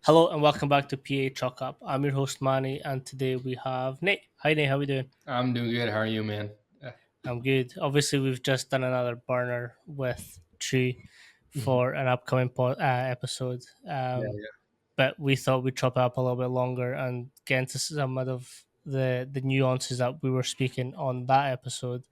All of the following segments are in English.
Hello and welcome back to PA Chalk Up. I'm your host Manny, and today we have Nate. Hi Nate, how we doing? I'm doing good. How are you, man? I'm good. Obviously, we've just done another burner with Tree Mhm. for an upcoming episode, Yeah, but we thought we'd chop it up a little bit longer and get into some of the nuances that we were speaking on that episode.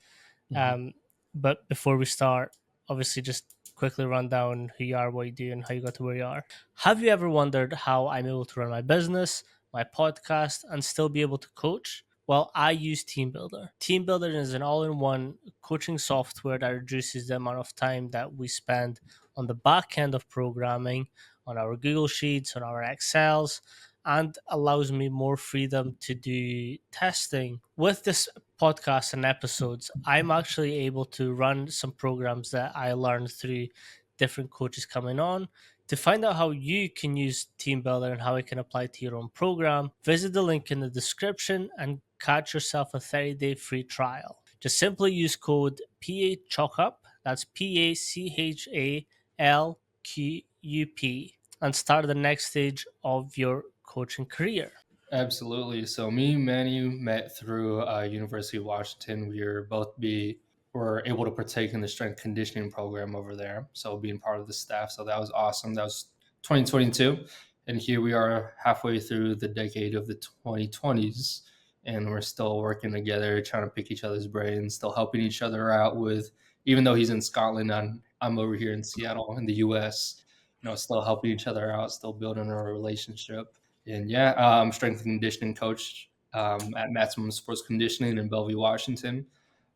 yeah. Um, but before we start, obviously, just quickly run down who you are, what you do, and how you got to where you are. Have you ever wondered how I'm able to run my business, my podcast, and still be able to coach? Well, I use TeamBuildr. TeamBuildr is an all in one coaching software that reduces the amount of time that we spend on the back end of programming, on our Google Sheets, on our Excels, and allows me more freedom to do testing. With this podcast and episodes, I'm actually able to run some programs that I learned through different coaches coming on. To find out how you can use TeamBuildr and how it can apply to your own program, visit the link in the description and catch yourself a 30-day free trial. Just simply use code PACHOCUP, that's PACHALQUP, and start the next stage of your coaching career. Absolutely. So me and Manny met through University of Washington. Were able to partake in the strength conditioning program over there. So being part of the staff. So that was awesome. That was 2022. And here we are halfway through the decade of the 2020s. And we're still working together, trying to pick each other's brains, still helping each other out with, even though he's in Scotland, I'm over here in Seattle in the US, still helping each other out, still building our relationship. And yeah, I'm strength and conditioning coach at Maximum Sports Conditioning in Bellevue, Washington.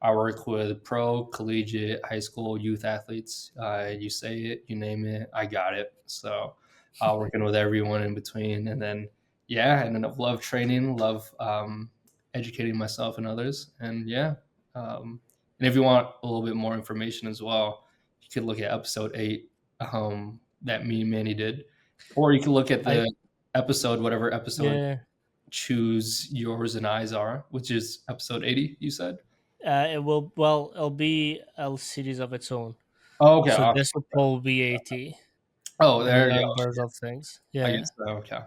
I work with pro, collegiate, high school, youth athletes. You say it, you name it, I got it. So working with everyone in between. And then, yeah, and then I love training, love educating myself and others. And yeah, and if you want a little bit more information as well, you could look at episode 8 that me and Manny did. Or you can look at I the episode, whatever episode Yeah, choose yours and I's are, which is episode 80, you said? it'll be a series of its own. Oh, okay. So Awesome. this will probably be 80, Oh, the there you go. numbers of things. I Yeah. guess so. Okay.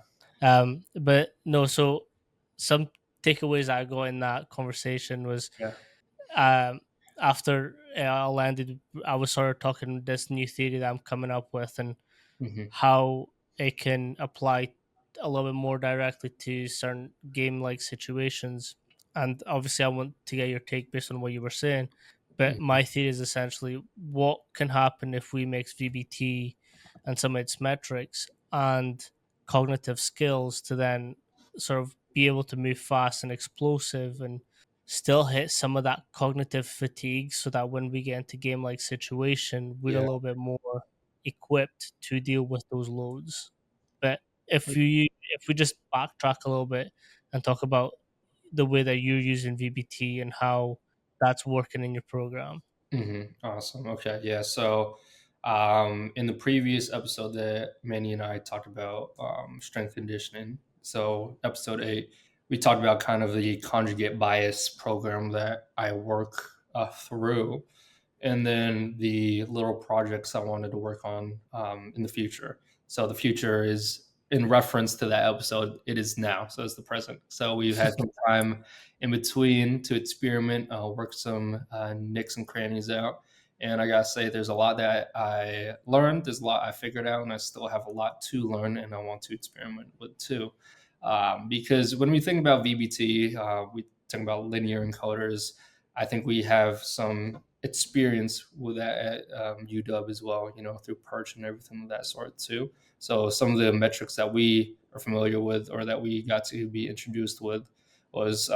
But no, so some takeaways I got in that conversation was Yeah. um after I landed, I was sort of talking this new theory that I'm coming up with and Hmm. how it can apply a little bit more directly to certain game like situations. And obviously, I want to get your take based on what you were saying. But Hmm. my theory is essentially what can happen if we mix VBT and some of its metrics and cognitive skills to then sort of be able to move fast and explosive and still hit some of that cognitive fatigue so that when we get into game like situation, we're a Yeah. little bit more equipped to deal with those loads. But if we just backtrack a little bit and talk about the way that you're using VBT and how that's working in your program. Awesome. Okay. Yeah. So, in the previous episode that Manny and I talked about strength conditioning, so episode 8, we talked about kind of the conjugate bias program that I work through, and then the little projects I wanted to work on in the future. So the future is in reference to that episode. It is now, so it's the present. So we've had some time in between to experiment, work some nicks and crannies out. And I gotta say, there's a lot that I learned. There's a lot I figured out, and I still have a lot to learn, and I want to experiment with too. Because when we think about VBT, we think about linear encoders. I think we have some experience with that at UW as well, through Perch and everything of that sort too. So some of the metrics that we are familiar with or that we got to be introduced with was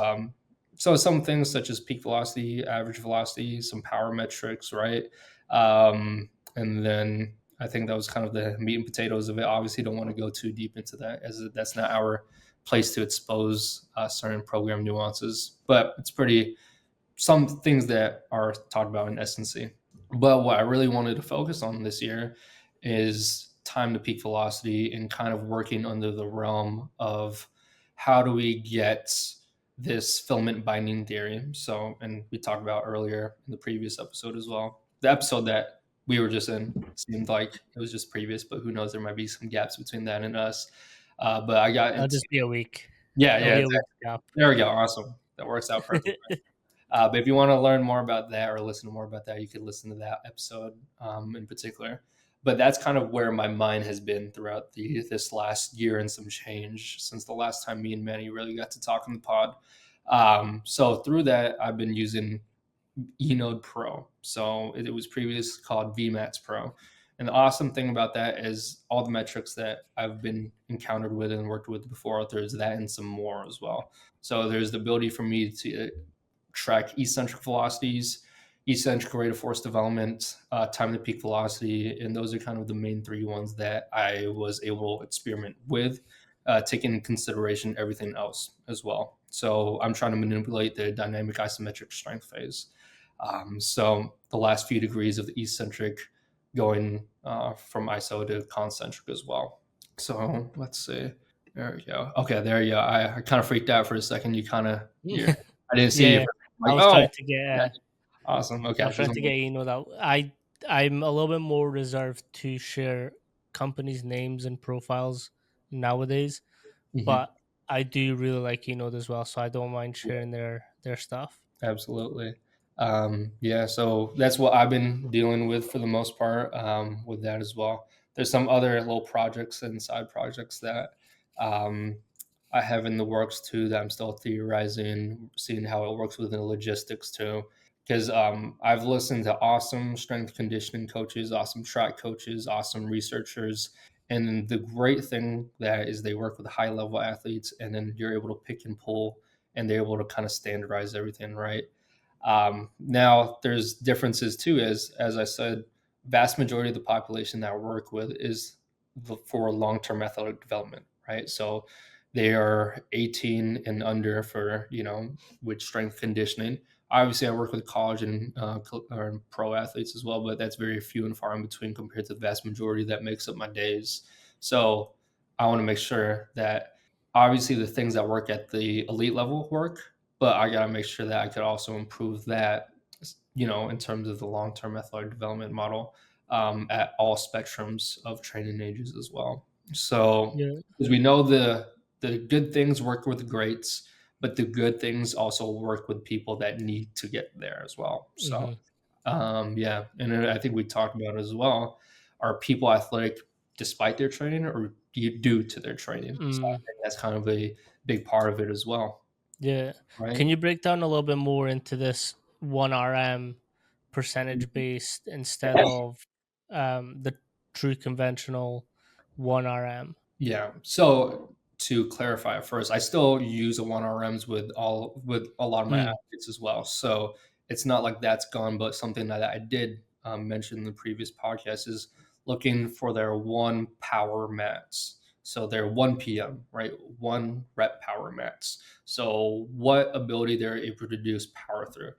so some things such as peak velocity, average velocity, some power metrics, right? And then I think that was kind of the meat and potatoes of it. Obviously, don't want to go too deep into that as that's not our place to expose certain program nuances, but it's pretty some things that are talked about in essency. But what I really wanted to focus on this year is time to peak velocity and kind of working under the realm of how do we get this filament binding theory. So, and we talked about earlier in the previous episode as well. The episode that we were just in seemed like it was just previous, but who knows? There might be some gaps between that and us. But I got It'll into just be a week. yeah, It'll yeah, be a week exactly. gap. There we go. Awesome. That works out perfect. But if you want to learn more about that or listen to more about that, you could listen to that episode in particular. But that's kind of where my mind has been throughout this last year and some change since the last time me and Manny really got to talk on the pod. So through that, I've been using eNode Pro. So it was previously called VMAX Pro. And the awesome thing about that is all the metrics that I've been encountered with and worked with before, there's that and some more as well. So there's the ability for me to track eccentric velocities, eccentric rate of force development, time to peak velocity, and those are kind of the main three ones that I was able to experiment with, taking into consideration everything else as well. So I'm trying to manipulate the dynamic isometric strength phase. So the last few degrees of the eccentric going from iso to concentric as well. So let's see. There we go. Okay, there you go. I kind of freaked out for a second. You kind of, yeah, I didn't see you. Yeah, For, I like, was oh, trying to get yeah, awesome. I Okay, was just trying to get you know that I'm a little bit more reserved to share companies' names and profiles nowadays, mhm. but I do really like Enode as well, so I don't mind Yeah, sharing their stuff. absolutely. Yeah, so that's what I've been dealing with for the most part with that as well. There's some other little projects and side projects that um, I have in the works too that I'm still theorizing, seeing how it works within the logistics too. Because I've listened to awesome strength conditioning coaches, awesome track coaches, awesome researchers. And the great thing that is they work with high level athletes, and then you're able to pick and pull, and they're able to kind of standardize everything, right? Now, there's differences too, as I said, vast majority of the population that I work with is for long-term athletic development, right? So they are 18 and under for with strength conditioning. Obviously, I work with college and or pro athletes as well, but that's very few and far in between compared to the vast majority that makes up my days. So I want to make sure that obviously the things that work at the elite level work, but I got to make sure that I could also improve that, in terms of the long term athletic development model at all spectrums of training ages as well. So, Yeah. because we know the good things work with the greats, but the good things also work with people that need to get there as well. So, Hmm. yeah, and I think we talked about it as well. Are people athletic despite their training, or due to their training? So I Mm, think that's kind of a big part of it as well, yeah. right? Can you break down a little bit more into this 1 RM percentage based instead of the true conventional 1 RM? Yeah. So to clarify first, I still use a 1RMs with a lot of my Mm, athletes as well. So it's not like that's gone, but something that I did mention in the previous podcast is looking for their one power mats. So their 1 p.m., right? One rep power mats. So what ability they're able to produce power through.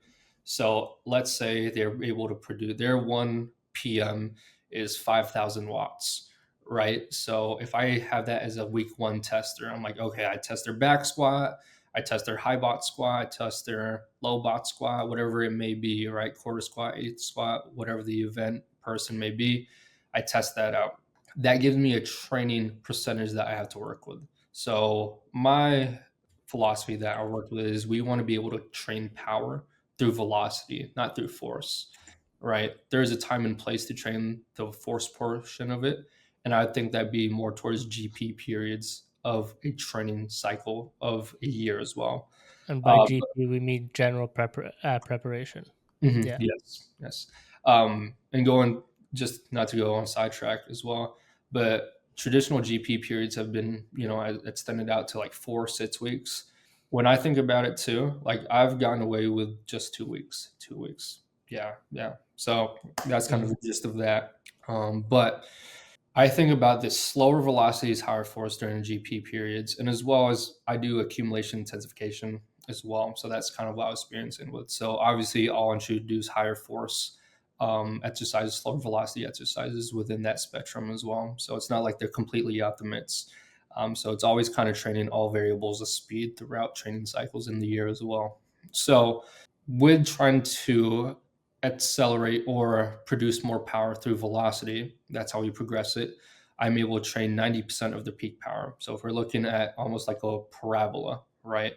So let's say they're able to produce their 1 p.m. is 5,000 watts, right? So if I have that as a week one tester, I'm like, okay, I test their back squat, I test their high bot squat, I test their low bot squat, whatever it may be, right? Quarter squat, eighth squat, whatever the event person may be, I test that out. That gives me a training percentage that I have to work with. So my philosophy that I work with is we want to be able to train power through velocity, not through force, right? There's a time and place to train the force portion of it, and I think that'd be more towards GP periods of a training cycle of a year as well. and by But GP we mean general preparation. mhm, Yeah. yes, yes. And going just not to go on sidetrack as well, but traditional GP periods have been, extended out to like 4 6 weeks. When I think about it too, like I've gotten away with just 2 weeks, 2 weeks. Yeah, yeah. So that's kind of Mm, the gist of that. But I think about this slower velocities, higher force during GP periods, and as well as I do accumulation intensification as well. So that's kind of what I was experiencing with. So obviously, all introduce higher force exercises, slower velocity exercises within that spectrum as well. So it's not like they're completely out the midst. So it's always kind of training all variables of speed throughout training cycles in the year as well. So with trying to accelerate or produce more power through velocity, that's how we progress it. I'm able to train 90% of the peak power. So if we're looking at almost like a parabola, right?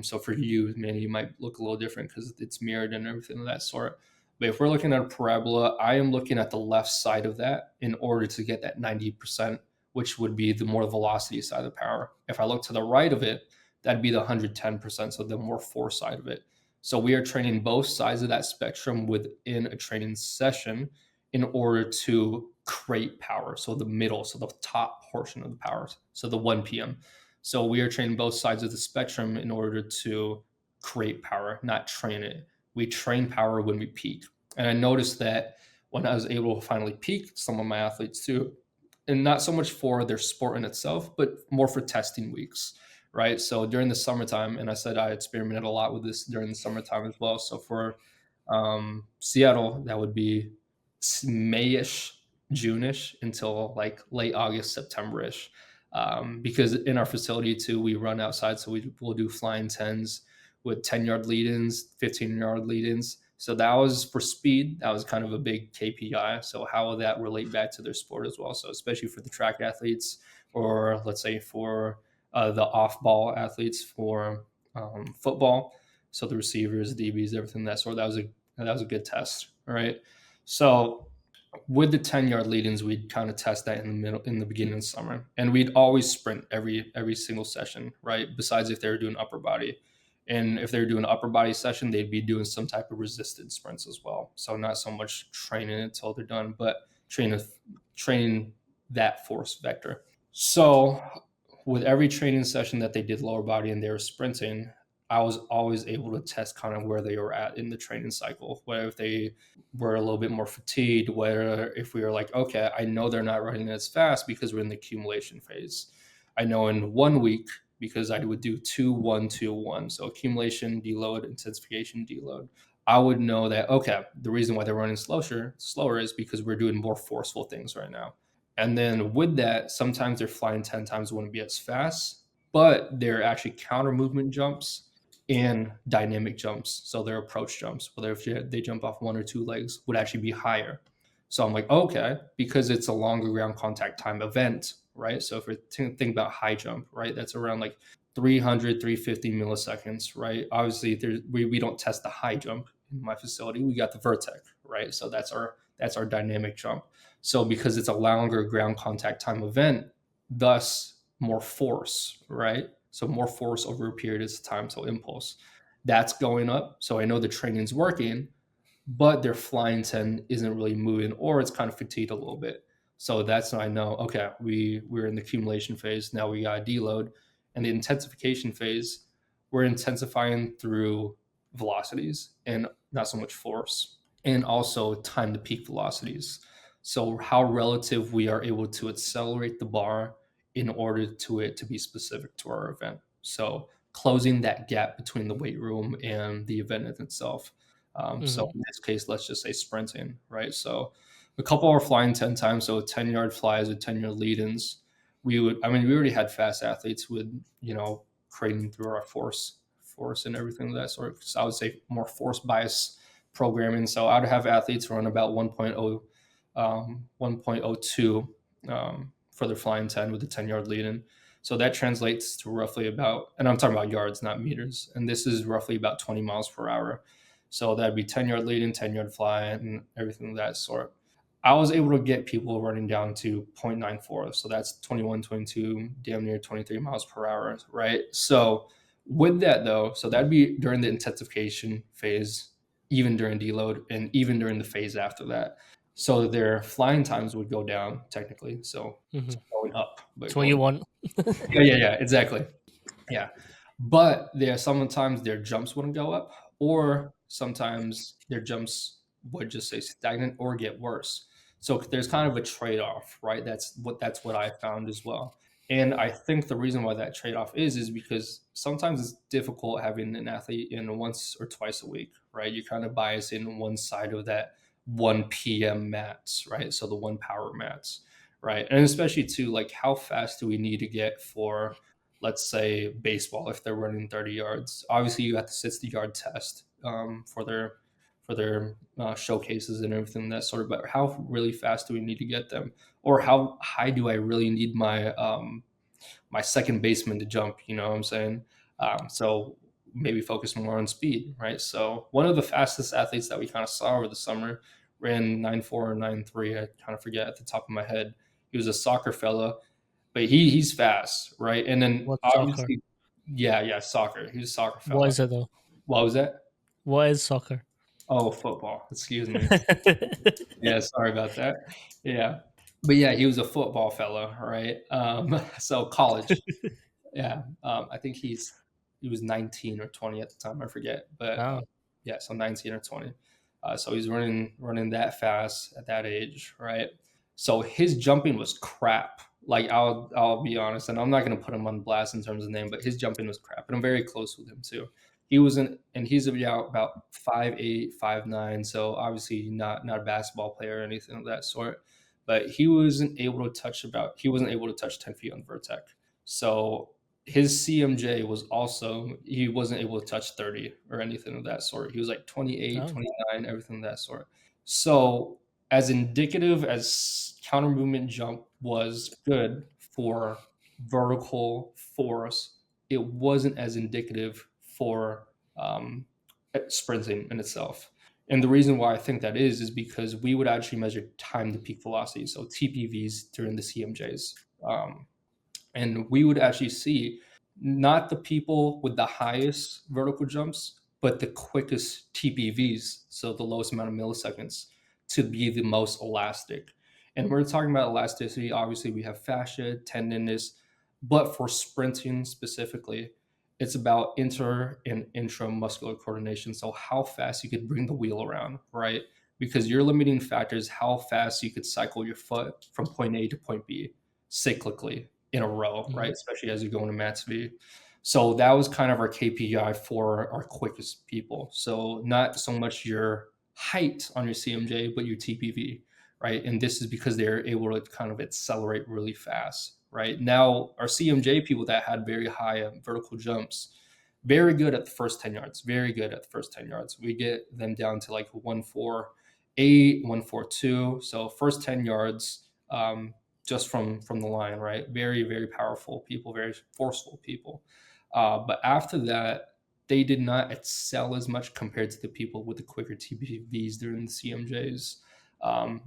So for you, Manny, you might look a little different because it's mirrored and everything of that sort. But if we're looking at a parabola, I am looking at the left side of that in order to get that 90%, which would be the more velocity side of the power. If I look to the right of it, that'd be the 110%, so the more force side of it. So we are training both sides of that spectrum within a training session in order to create power. So the middle, so the top portion of the power, so the 1 p.m. So we are training both sides of the spectrum in order to create power, not train it. We train power when we peak. And I noticed that when I was able to finally peak, some of my athletes too, and not so much for their sport in itself, but more for testing weeks, right? So during the summertime, and I said I experimented a lot with this during the summertime as well. So for Seattle, that would be Mayish, June-ish until like late August, September-ish. Because in our facility too, we run outside, so we'll do flying tens with 10-yard lead-ins, 15-yard lead-ins. So that was for speed. That was kind of a big KPI. So how will that relate back to their sport as well? So especially for the track athletes, or let's say for the off-ball athletes for football. So the receivers, DBs, everything that sort. That was a good test. All right. So with the 10-yard lead-ins, we'd kind of test that in the beginning of summer, and we'd always sprint every single session, right? Besides if they were doing upper body, and if they were doing an upper body session, they'd be doing some type of resisted sprints as well. So not so much training until they're done, but training that force vector. So with every training session that they did lower body and they were sprinting, I was always able to test kind of where they were at in the training cycle. Whether if they were a little bit more fatigued, whether if we were like, okay, I know they're not running as fast because we're in the accumulation phase. I know in 1 week, because I would do 2-1-2-1. So accumulation, deload, intensification, deload. I would know that, okay, the reason why they're running slower is because we're doing more forceful things right now. And then with that, sometimes their flying 10 times wouldn't be as fast, but they're actually counter movement jumps and dynamic jumps. So their approach jumps, whether if they jump off one or two legs, would actually be higher. So I'm like, okay, because it's a longer ground contact time event, right? So if we think about high jump, right, that's around like 300, 350 milliseconds, right? Obviously, we don't test the high jump in my facility. We got the vertex, right? So that's our dynamic jump. So because it's a longer ground contact time event, thus more force, right? So more force over a period of time, so impulse. That's going up. So I know the training's working, but their flying 10 isn't really moving, or it's kind of fatigued a little bit. So that's when I know, okay, we're in the accumulation phase. Now we got a deload. And the intensification phase, we're intensifying through velocities and not so much force, and also time to peak velocities. So how relative we are able to accelerate the bar in order to it to be specific to our event. So closing that gap between the weight room and the event itself. So Hmm. in this case, let's just say sprinting, right? So a couple are flying 10 times, so 10-yard flies with 10-yard lead-ins. We already had fast athletes with, creating through our force and everything of that sort. So I would say more force bias programming. So I'd have athletes run about 1.02 for their flying 10 with the 10-yard lead-in. So that translates to roughly about, and I'm talking about yards, not meters. And this is roughly about 20 miles per hour. So that'd be 10-yard lead-in, 10-yard fly, and everything of that sort. I was able to get people running down to 0.94. So that's 21, 22, damn near 23 miles per hour, right? So with that though, so that'd be during the intensification phase, even during deload, and even during the phase after that. So their flying times would go down technically. So Hmm. going up, but That's what you going, want. yeah, exactly. Yeah. But there sometimes their jumps wouldn't go up, or sometimes their jumps would just stay stagnant or get worse. So there's kind of a trade-off, right? That's what I found as well. And I think the reason why that trade-off is because sometimes it's difficult having an athlete in once or twice a week, right? You kind of bias in one side of that 1 p.m. mats, right? So the one power mats, right? And especially too, like how fast do we need to get for, let's say, baseball if they're running 30 yards. Obviously, you got the 60-yard test for for their showcases and everything that sort of. But how really fast do we need to get them, or how high do I really need my second baseman to jump? You know what I'm saying? So maybe focus more on speed, right? So one of the fastest athletes that we kind of saw over the summer ran 9.4 or 9.3. I kind of forget at the top of my head. He was a soccer fella, but he's fast, right? And then What's soccer? obviously, yeah, soccer. He's a soccer What fella. is it though? What was that? What is soccer? Oh, football. Excuse me. Yeah, sorry about that. Yeah, but yeah, he was a football fella, right? So college. Yeah, I think he was 19 or 20 at the time. I forget, but Oh, yeah, so 19 or 20. So he's running that fast at that age, right? So his jumping was crap. Like I'll be honest, and I'm not gonna put him on blast in terms of name, but his jumping was crap, and I'm very close with him too. He wasn't, and he's about 5'8", 5'9", so obviously not a basketball player or anything of that sort. But he wasn't able to touch 10 feet on Vertec. So his CMJ was also, he wasn't able to touch 30 or anything of that sort. He was like 28, oh, 29, everything of that sort. So as indicative as counter movement jump was good for vertical force, it wasn't as indicative for sprinting in itself. And the reason why I think that is because we would actually measure time to peak velocity, so TPVs during the CMJs. And we would actually see not the people with the highest vertical jumps, but the quickest TPVs, so the lowest amount of milliseconds, to be the most elastic. And we're talking about elasticity. Obviously, we have fascia, tenderness, but for sprinting specifically, it's about inter and intramuscular coordination. So how fast you could bring the wheel around, right? Because your limiting factor is how fast you could cycle your foot from point A to point B cyclically in a row, right? mhm, Especially as you go into Max V. So that was kind of our KPI for our quickest people. So not so much your height on your CMJ, but your TPV, right? And this is because they're able to kind of accelerate really fast, right? Now, our CMJ people that had very high vertical jumps, very good at the first 10 yards, very good at the first 10 yards. We get them down to like 148, 142. So first 10 yards, just from the line, right? Very very powerful people, very forceful people. But after that, they did not excel as much compared to the people with the quicker TPVs during the CMJs.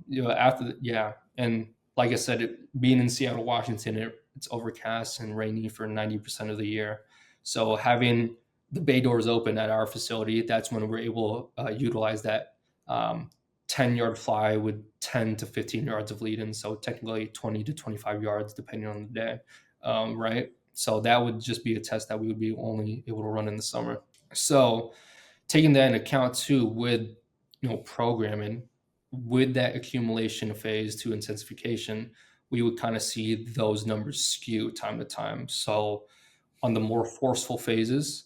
Yeah, and like I said, being in Seattle, Washington, it's overcast and rainy for 90% of the year. So having the bay doors open at our facility, that's when we're able to utilize that 10-yard fly with 10 to 15 yards of lead in. So technically 20 to 25 yards, depending on the day, right? So that would just be a test that we would be only able to run in the summer. So taking that into account too, with programming, with that accumulation phase to intensification, we would kind of see those numbers skew time to time. So on the more forceful phases,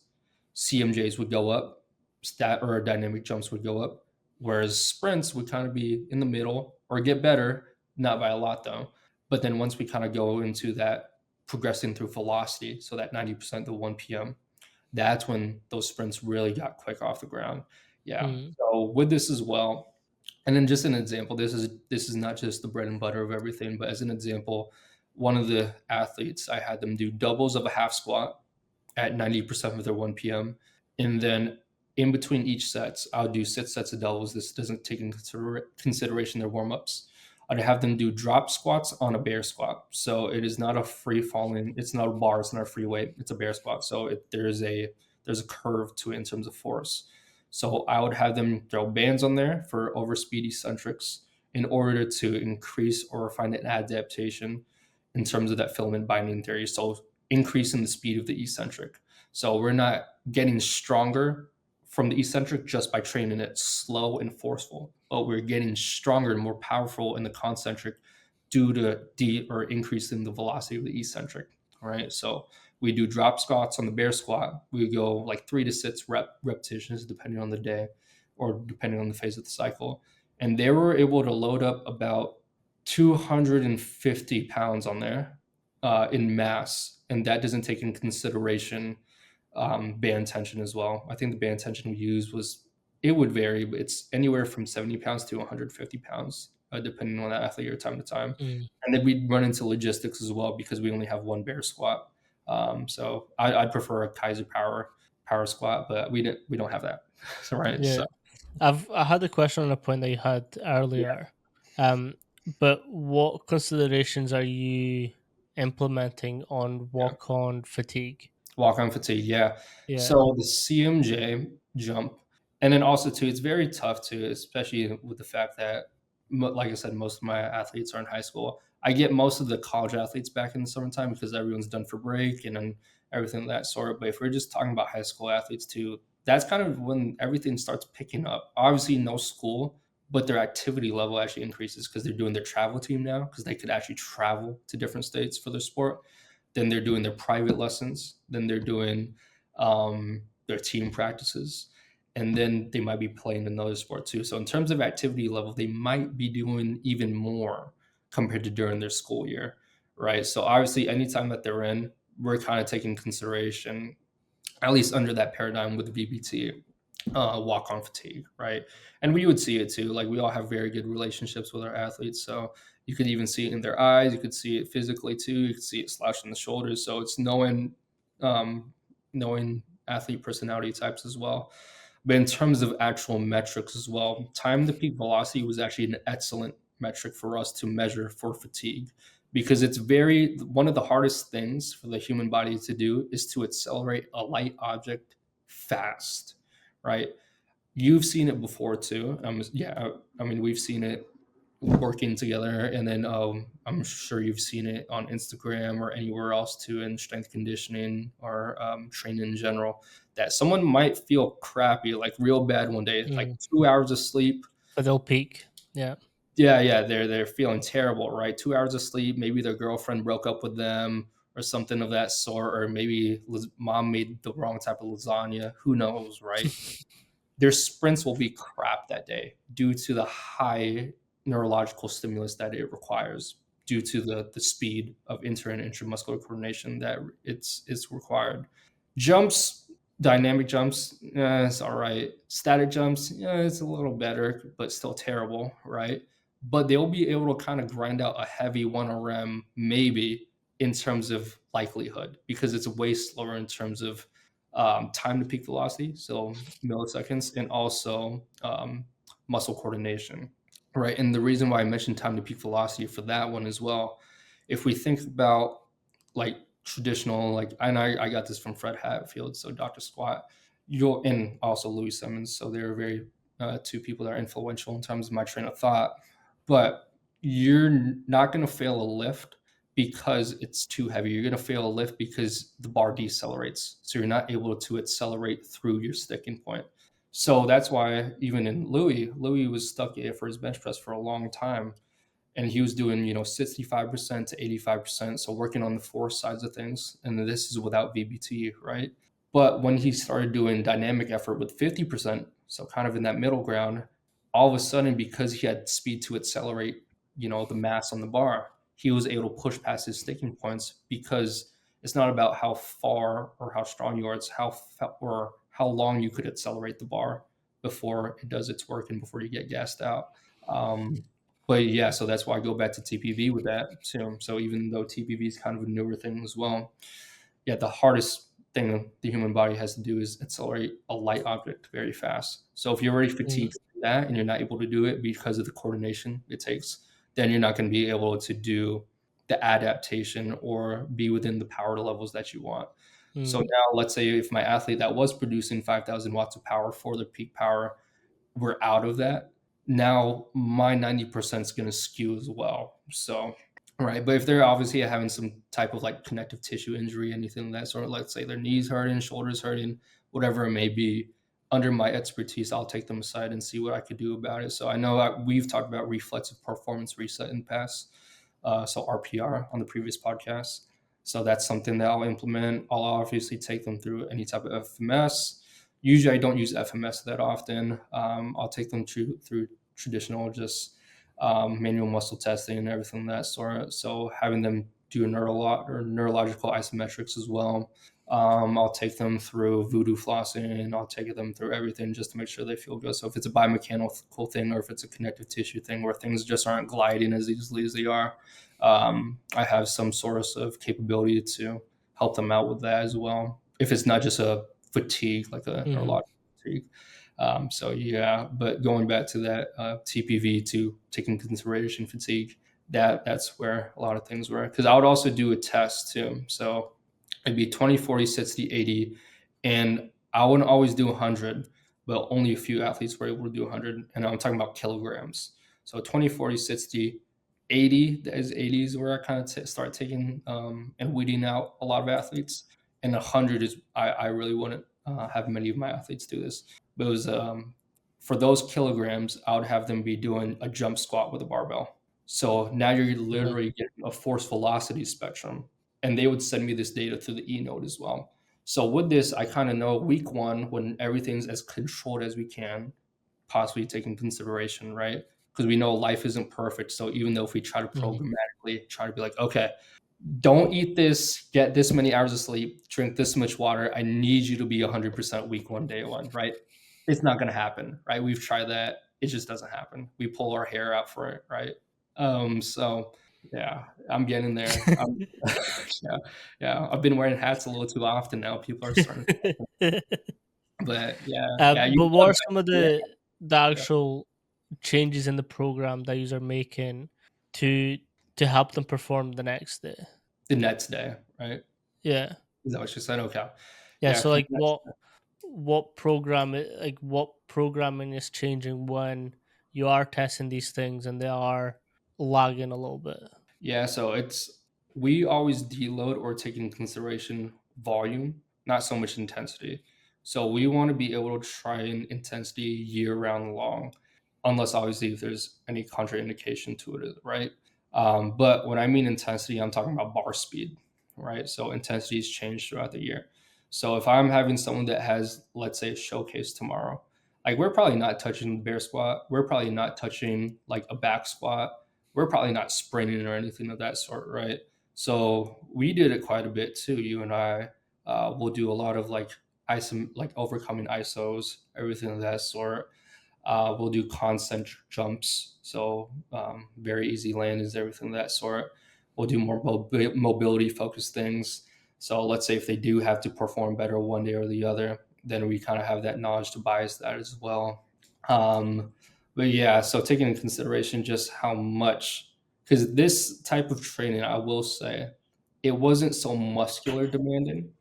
CMJs would go up, stat or dynamic jumps would go up, whereas sprints would kind of be in the middle or get better, not by a lot though. But then once we kind of go into that progressing through velocity, so that 90% to 1 p.m., that's when those sprints really got quick off the ground. Yeah. mhm, So with this as well, and then just an example, this is not just the bread and butter of everything, but as an example, one of the athletes, I had them do doubles of a half squat at 90% of their 1 p.m. And then in between each sets, I'll do 6 sets of doubles. This doesn't take into consideration their warm ups. I'd have them do drop squats on a bear squat. So it is not a free falling. It's not a bar. It's not a free weight. It's a bear squat. So there's a curve to it in terms of force. So I would have them throw bands on there for overspeed eccentrics in order to increase or find an adaptation in terms of that filament binding theory. So increasing the speed of the eccentric. So we're not getting stronger from the eccentric just by training it slow and forceful, but we're getting stronger and more powerful in the concentric due to or increasing the velocity of the eccentric. All right. So we do drop squats on the bear squat. We go like 3 to 6 repetitions depending on the day or depending on the phase of the cycle. And they were able to load up about 250 pounds on there in mass, and that doesn't take into consideration band tension as well. I think the band tension we used was It would vary, but it's anywhere from 70 pounds to 150 pounds, depending on the athlete or time to time. Mm. And then we'd run into logistics as well because we only have one bear squat. So I'd prefer a Kaiser power squat, but we don't have that. So, right. Yeah. So I had a question on a point that you had yeah, earlier. Um, but what considerations are you implementing on yeah. walk on fatigue? Walk on fatigue, yeah. Yeah. So the CMJ jump, and then also too, it's very tough too, especially with the fact that, like I said, most of my athletes are in high school. I get most of the college athletes back in the summertime because everyone's done for break and then everything of that sort. But if we're just talking about high school athletes too, that's kind of when everything starts picking up. Obviously, no school, but their activity level actually increases because they're doing their travel team now because they could actually travel to different states for their sport. Then they're doing their private lessons. Then they're doing their team practices. And then they might be playing another sport too. So in terms of activity level, they might be doing even more compared to during their school year, right? So obviously, anytime that they're in, we're kind of taking consideration, at least under that paradigm with VBT, walk on fatigue, right? And we would see it too. Like we all have very good relationships with our athletes. So you could even see it in their eyes. You could see it physically too. You could see it slouched in the shoulders. So it's um, knowing athlete personality types as well. But in terms of actual metrics as well, time to peak velocity was actually an excellent metric for us to measure for fatigue because it's very one of the hardest things for the human body to do is to accelerate a light object fast, right? You've seen it before too. Yeah, I mean we've seen it working together, and then I'm sure you've seen it on Instagram or anywhere else too in strength conditioning or training in general. That someone might feel crappy, like real bad one day, like Mm. 2 hours of sleep. But they'll peak. Yeah. Yeah, yeah, they're feeling terrible, right? 2 hours of sleep. Maybe their girlfriend broke up with them or something of that sort, or maybe mom made the wrong type of lasagna. Who knows, right? Their sprints will be crap that day due to the high neurological stimulus that it requires, due to the speed of inter and intramuscular coordination that it's required. Jumps, dynamic jumps, it's all right. Static jumps, yeah, it's a little better, but still terrible, right? But they'll be able to kind of grind out a heavy 1RM maybe in terms of likelihood because it's way slower in terms of time to peak velocity, so milliseconds, and also muscle coordination, right? And the reason why I mentioned time to peak velocity for that one as well, if we think about like traditional, like I got this from Fred Hatfield, so Dr. Squat, you'll and also Louis Simmons, so they're very two people that are influential in terms of my train of thought. But you're not going to fail a lift because it's too heavy. You're going to fail a lift because the bar decelerates. So you're not able to accelerate through your sticking point. So that's why even in Louis was stuck for his bench press for a long time. And he was doing, 65% to 85%. So working on the four sides of things. And this is without VBT, right? But when he started doing dynamic effort with 50%, so kind of in that middle ground, all of a sudden, because he had speed to accelerate, the mass on the bar, he was able to push past his sticking points because it's not about how far or how strong you are, it's or how long you could accelerate the bar before it does its work and before you get gassed out. But yeah, so that's why I go back to TPV with that too. So even though TPV is kind of a newer thing as well, yeah, the hardest thing the human body has to do is accelerate a light object very fast. So if you're already Mm. fatigued from that and you're not able to do it because of the coordination it takes, then you're not going to be able to do the adaptation or be within the power levels that you want. So Mm. now let's say if my athlete that was producing 5,000 watts of power for their peak power, we're out of that. Now my 90% is going to skew as well. So, right. But if they're obviously having some type of like connective tissue injury, anything of that sort, let's say their knees hurting, shoulders hurting, whatever it may be, under my expertise, I'll take them aside and see what I could do about it. So I know we've talked about reflexive performance reset in the past, so RPR on the previous podcast. So that's something that I'll implement. I'll obviously take them through any type of FMS. Usually, I don't use FMS that often. I'll take them through traditional, just manual muscle testing and everything of that sort. So having them do neurological isometrics as well. I'll take them through voodoo flossing. I'll take them through everything just to make sure they feel good. So if it's a biomechanical thing or if it's a connective tissue thing where things just aren't gliding as easily as they are, I have some source of capability to help them out with that as well. If it's not just a fatigue, like a Hmm. neurological fatigue. So yeah, but going back to that TPV to taking consideration fatigue, that's where a lot of things were. Because I would also do a test too. So it'd be 20, 40, 60, 80. And I wouldn't always do 100, but only a few athletes were able to do 100. And I'm talking about kilograms. So 20, 40, 60, 80, that is 80 is where I kind of start taking and weeding out a lot of athletes. And 100 is, I really wouldn't have many of my athletes do this. But it was for those kilograms, I would have them be doing a jump squat with a barbell. So now you're Okay. literally getting a force velocity spectrum, and they would send me this data through the e-note as well. So with this, I kind of know week one when everything's as controlled as we can, possibly take in consideration, right? Because we know life isn't perfect. So even though if we try to Hmm. programmatically try to be like, okay, don't eat this, get this many hours of sleep, drink this much water. I need you to be 100% week one, day one, right? It's not going to happen, right? We've tried that. It just doesn't happen. We pull our hair out for it, right? So yeah, I'm getting there. Yeah, yeah. I've been wearing hats a little too often now. People are starting but yeah, yeah, you But what got are some of yeah, the yeah. actual changes in the program that you are making to help them perform the next day? The next day, right? Yeah. Is that what you said? Okay. Yeah, Yeah, so for like the next what programming is changing when you are testing these things and they are lagging a little bit? Yeah, so it's we always deload or take into consideration volume, not so much intensity. So we want to be able to try in intensity year round long, unless obviously if there's any contraindication to it, right? But when I mean intensity, I'm talking about bar speed, right? So intensities change throughout the year. So if I'm having someone that has, let's say, a showcase tomorrow, like we're probably not touching the bear squat, we're probably not touching like a back squat, we're probably not sprinting or anything of that sort, right? So we did it quite a bit too. You and I will do a lot of like iso, like overcoming isos, everything of that sort. We'll do concentric jumps, so very easy landings, everything of that sort. We'll do more mobility focused things. So let's say if they do have to perform better one day or the other, then we kind of have that knowledge to bias that as well. Um, but yeah, so taking into consideration just how much, because this type of training, I will say, it wasn't so muscular demanding,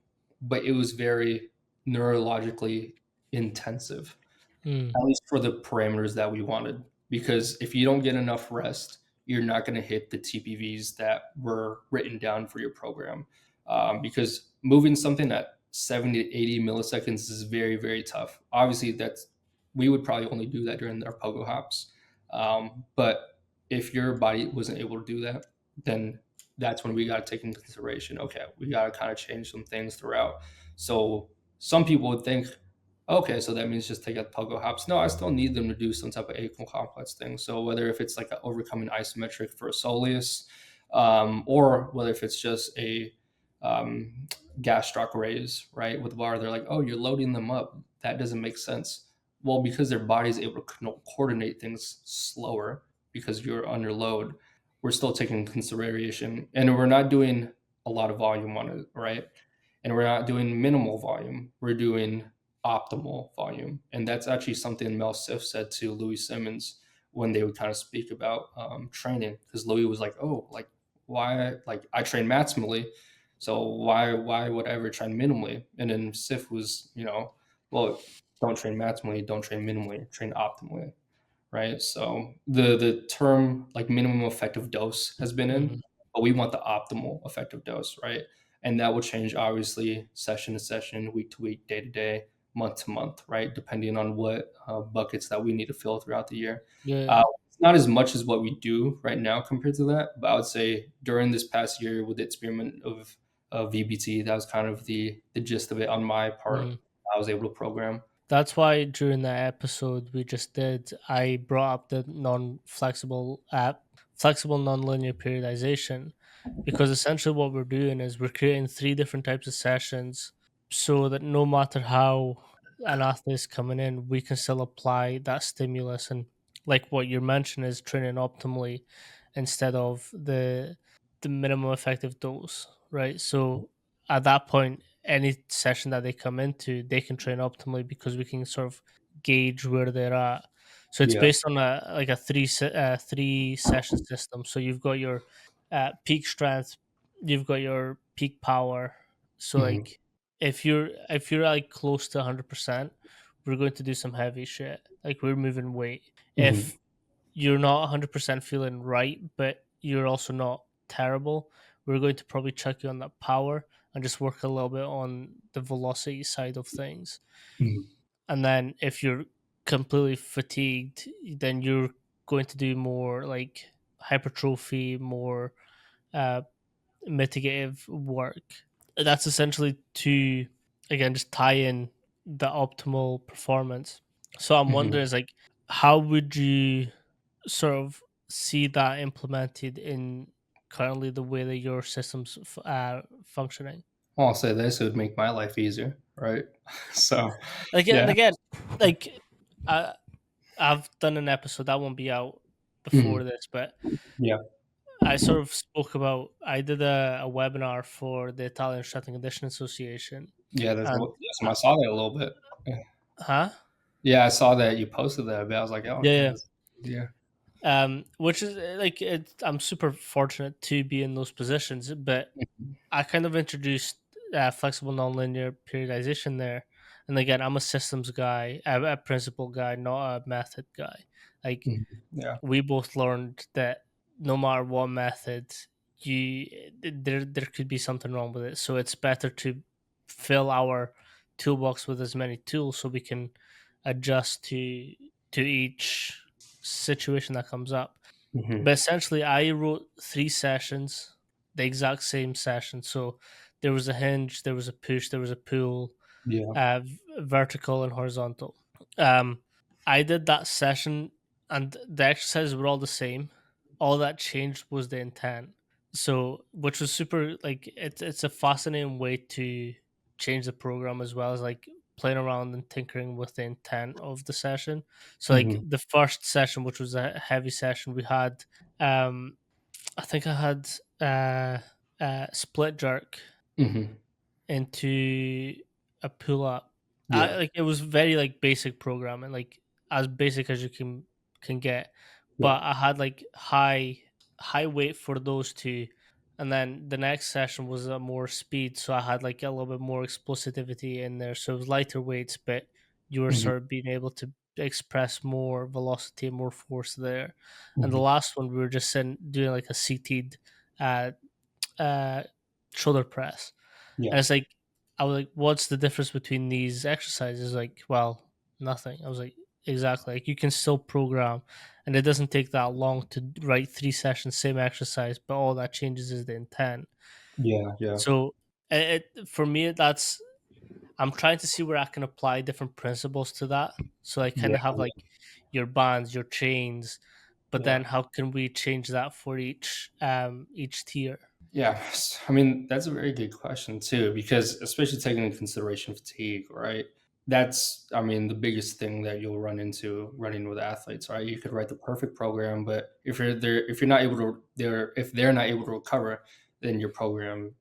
but it was very neurologically intensive, Mm, at least for the parameters that we wanted. Because if you don't get enough rest, you're not going to hit the TPVs that were written down for your program. Because moving something at 70 to 80 milliseconds is very, very tough. Obviously, that's we would probably only do that during our pogo hops. But if your body wasn't able to do that, then that's when we got to take into consideration. Okay, we got to kind of change some things throughout. So some people would think, okay, so that means just take out pogo hops. No, I still need them to do some type of equal complex thing. So whether if it's like a overcoming isometric for a soleus, or whether if it's just a um, gastroc raise, right, with the bar, they're like, oh, you're loading them up. That doesn't make sense. Well, because their body's able to coordinate things slower because you're under load, we're still taking consideration, and we're not doing a lot of volume on it, right? And we're not doing minimal volume. We're doing optimal volume. And that's actually something Mel Siff said to Louis Simmons when they would kind of speak about training. Because Louis was like, oh, like, why? Like, I train maximally. So why would I ever train minimally? And then Siff was, well, don't train maximally, don't train minimally, train optimally, right? So the term like minimum effective dose has been mhm. in, but we want the optimal effective dose, right? And that will change obviously session to session, week to week, day to day, month to month, right? Depending on what buckets that we need to fill throughout the year. Yeah. It's not as much as what we do right now compared to that, but I would say during this past year with the experiment of VBT, that was kind of the gist of it on my part. Mhm. I was able to program. That's why during the episode we just did, I brought up the non-flexible app flexible nonlinear periodization, because essentially what we're doing is we're creating three different types of sessions so that no matter how an athlete is coming in, we can still apply that stimulus. And like what you mentioned is training optimally instead of the minimum effective dose, right? So at that point, any session that they come into, they can train optimally because we can sort of gauge where they're at. So it's Yeah. based on a like a three session system. So you've got your peak strength, you've got your peak power. So Hmm. like if you're like close to 100%, we're going to do some heavy shit. Like we're moving weight. Hmm. If you're not 100% feeling right, but you're also not terrible, we're going to probably check you on that power and just work a little bit on the velocity side of things. Hmm. And then if you're completely fatigued, then you're going to do more like hypertrophy, more uh, mitigative work. That's essentially to, again, just tie in the optimal performance. So I'm Hmm. wondering is like, how would you sort of see that implemented in currently the way that your system's functioning? Well, I'll say this: it would make my life easier, right? So, Like and yeah. again, like I I've done an episode that won't be out Hmm. before this, but Yeah. I sort of spoke about I did a webinar for the Italian Strength and Conditioning Association, Yeah. and I saw that a little bit. Yeah. huh? Yeah, I saw that you posted that, but I was like, oh, Yeah, yeah, yeah. that's, yeah. Which is like I'm super fortunate to be in those positions, but I kind of introduced flexible nonlinear periodization there. And again, I'm a systems guy, a principle guy, not a method guy. Like Mhm. Yeah. we both learned that no matter what method, you there could be something wrong with it. So it's better to fill our toolbox with as many tools so we can adjust to each situation that comes up. Hmm. But essentially, I wrote three sessions, the exact same session. So there was a hinge, there was a push, there was a pull, Yeah. vertical and horizontal. Um, I did that session, and the exercises were all the same. All that changed was the intent. So, which was super like it's a fascinating way to change the program as well as like playing around and tinkering with the intent of the session. So, like Hmm. the first session, which was a heavy session, we had um, I think I had split jerk Hmm. into a pull up. Yeah. Like it was very like basic programming, like as basic as you can get. Yeah. But I had like high weight for those two, and then the next session was a more speed, so I had like a little bit more explosivity in there. So it was lighter weights, but you were Hmm. sort of being able to express more velocity and more force there. And the Hmm. last one we were just doing like a seated uh, uh, shoulder press. Yeah. And it's like, I was like, what's the difference between these exercises? Like, well, nothing. I was like, exactly. Like, you can still program, and it doesn't take that long to write three sessions, same exercise, but all that changes is the intent. Yeah. Yeah. So, for me, that's, I'm trying to see where I can apply different principles to that. So, I kind Yeah. of have like your bands, your chains, but Yeah. then how can we change that for each tier? Yeah, I mean that's a very good question too, because especially taking into consideration fatigue, right? That's, I mean, the biggest thing that you'll run into running with athletes, right? You could write the perfect program, but if you're not able to, if they're not able to recover, then your program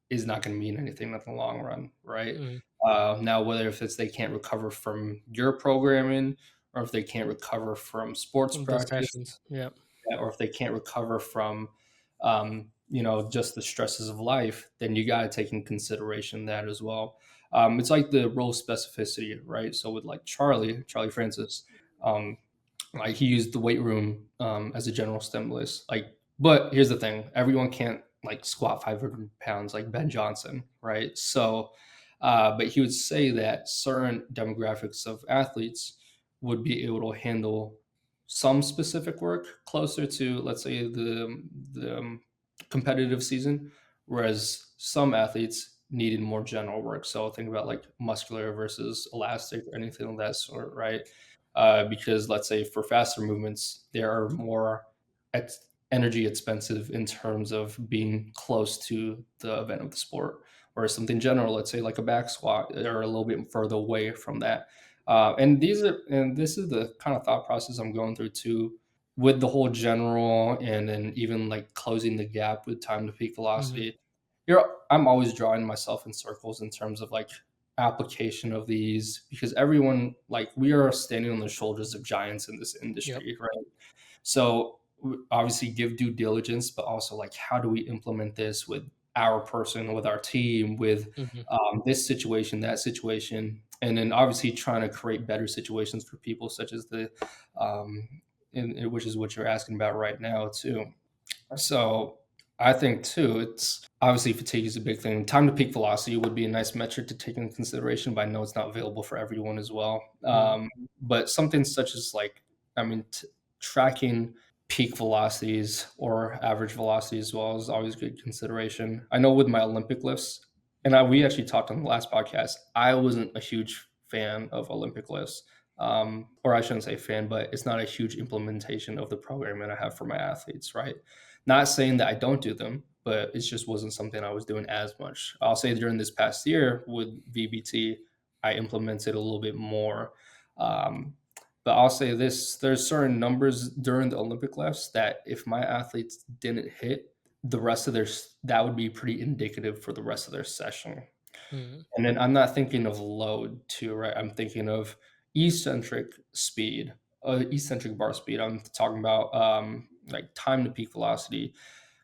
is not going to mean anything in the long run, right? Mm, Now, whether if it's they can't recover from your programming, or if they can't recover from sports the practice, sessions, yeah. or if they can't recover from just the stresses of life, then you got to take in consideration that as well. It's like the role specificity, right? So with like Charlie Francis, um, like he used the weight room as a general stimulus. Like, but here's the thing: everyone can't like squat 500 pounds like Ben Johnson, right? So, but he would say that certain demographics of athletes would be able to handle some specific work closer to, let's say, the competitive season, whereas some athletes needed more general work. So think about like muscular versus elastic or anything of that sort, right? Because let's say for faster movements, there are more energy expensive in terms of being close to the event of the sport, or something general, let's say like a back squat, or a little bit further away from that. And this is the kind of thought process I'm going through too, with the whole general, and then even like closing the gap with time to peak Hmm. velocity. I'm always drawing myself in circles in terms of like application of these, because everyone, like, we are standing on the shoulders of giants in this Yep. industry, right? So obviously give due diligence, but also like how do we implement this with our person, with our team, with Hmm. this situation, that situation, and then obviously trying to create better situations for people, such as which is what you're asking about right now too. So I think too, it's obviously fatigue is a big thing. Time to peak velocity would be a nice metric to take into consideration, but I know it's not available for everyone as well. Hmm. But something such as like, I mean, tracking peak velocities or average velocity as well is always good consideration. I know with my Olympic lifts, and we actually talked on the last podcast, I wasn't a huge fan of Olympic lifts. Or I shouldn't say fan, but it's not a huge implementation of the program that I have for my athletes, right? Not saying that I don't do them, but it just wasn't something I was doing as much. I'll say during this past year with VBT, I implemented a little bit more. Um, but I'll say this: there's certain numbers during the Olympic lifts that if my athletes didn't hit, the rest of that would be pretty indicative for the rest of their session. Hmm. And then I'm not thinking of load too, right? I'm thinking of eccentric speed, eccentric bar speed. I'm talking about like time to peak velocity.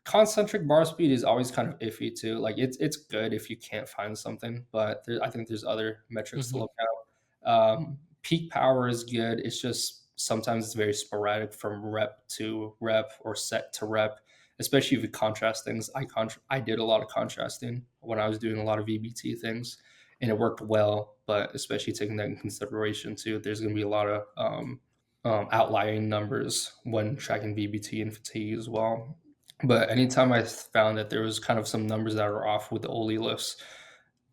Concentric bar speed is always kind of iffy too. Like it's good if you can't find something, but I think there's other metrics to Hmm. look at. Peak power is good. It's just sometimes it's very sporadic from rep to rep or set to rep, especially if you contrast things. I did a lot of contrasting when I was doing a lot of VBT things, and it worked well. But especially taking that in consideration too, there's going to be a lot of outlying numbers when tracking VBT and fatigue as well. But anytime I found that there was kind of some numbers that were off with the Oli lifts,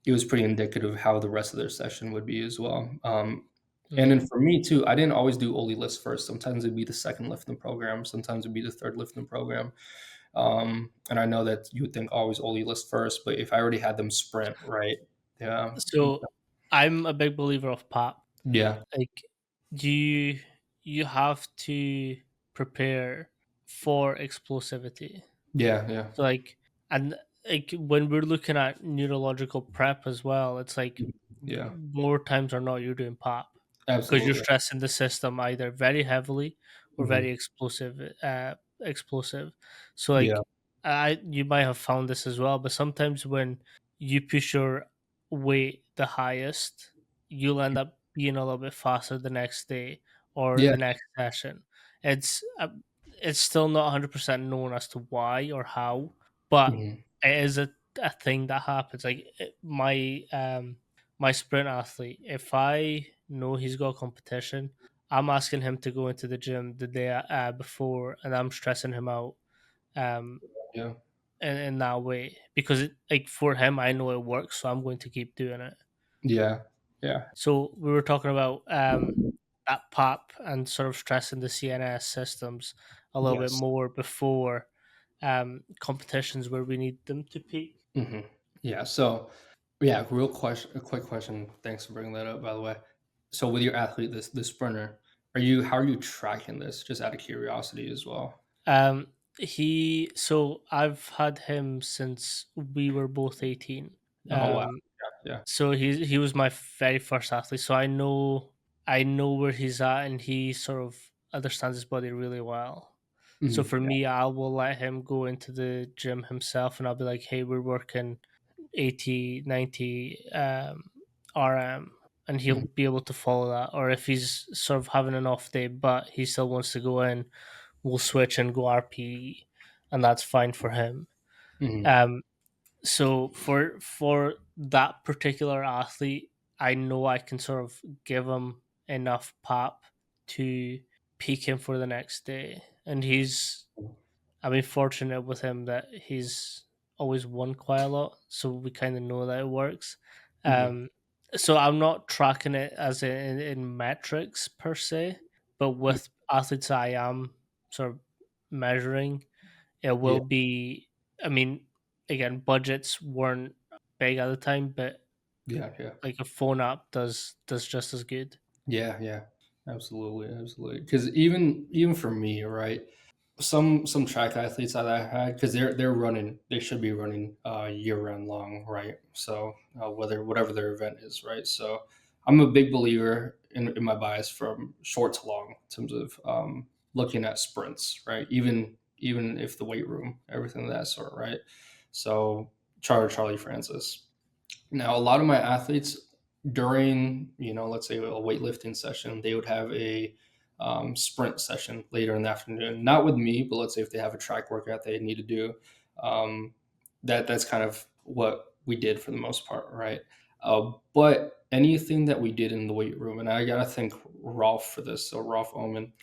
it was pretty indicative of how the rest of their session would be as well. And Hmm. then for me too, I didn't always do Oli lifts first. Sometimes it'd be the second lift in the program. Sometimes it'd be the third lift in the program. And I know that you would think always Oli lifts first, but if I already had them sprint, right? Yeah. So I'm a big believer of PAP. Yeah. Like you you have to prepare for explosivity. Yeah. Yeah. So like and like when we're looking at neurological prep as well, it's like Yeah. more times or not you're doing PAP because you're Absolutely. stressing the system either very heavily or Mhm. very explosive. So Yeah. like I you might have found this as well, but sometimes when you push your weight the highest, you'll end up being a little bit faster the next day or Yeah. the next session. It's it's still not 100% known as to why or how, but Mhm. it is a thing that happens. Like my sprint athlete, if I know he's got competition, I'm asking him to go into the gym the day before, and I'm stressing him out um, Yeah. in that way because like for him, I know it works, so I'm going to keep doing it. Yeah. Yeah. So we were talking about that pop and sort of stressing the CNS systems a little bit Yes. more before competitions where we need them to peak. Mhm. Yeah. So, yeah, real question, a quick question. Thanks for bringing that up, by the way. So, with your athlete, this sprinter, how are you tracking this? Just out of curiosity as well. Um, so I've had him since we were both 18. Oh wow. Um, Yeah. so he was my very first athlete. So I know where he's at, and he sort of understands his body really well. Yeah. So Mhm. for me, I will let him go into the gym himself, and I'll be like, "Hey, we're working 80, 90 RM," and he'll Mhm. be able to follow that. Or if he's sort of having an off day, but he still wants to go in, we'll switch and go RPE, and that's fine for him. Mhm. Um, so for that particular athlete, I know I can sort of give him enough pop to peak him for the next day, and he's I mean fortunate with him that he's always won quite a lot, so we kind of know that it works. Mhm. Um, so I'm not tracking it as in metrics per se, but Mhm. with athletes I am sort of measuring. it Yeah, will be. I mean, again, budgets weren't big at the time, but yeah, yeah. like a phone app does just as good. Yeah, yeah, absolutely, absolutely. Because even for me, right? Some track athletes that I had, because they're running, they should be running year round long, right? So whether whatever their event is, right? So I'm a big believer in my bias from short to long in terms of looking at sprints, right? Even if the weight room, everything of that sort, right? So Charlie Francis. Now, a lot of my athletes during, let's say a weightlifting session, they would have a sprint session later in the afternoon. Not with me, but let's say if they have a track workout they need to do, um, that's kind of what we did for the most part, right? But anything that we did in the weight room, and I gotta thank Rolf for this. So Rolf Omen,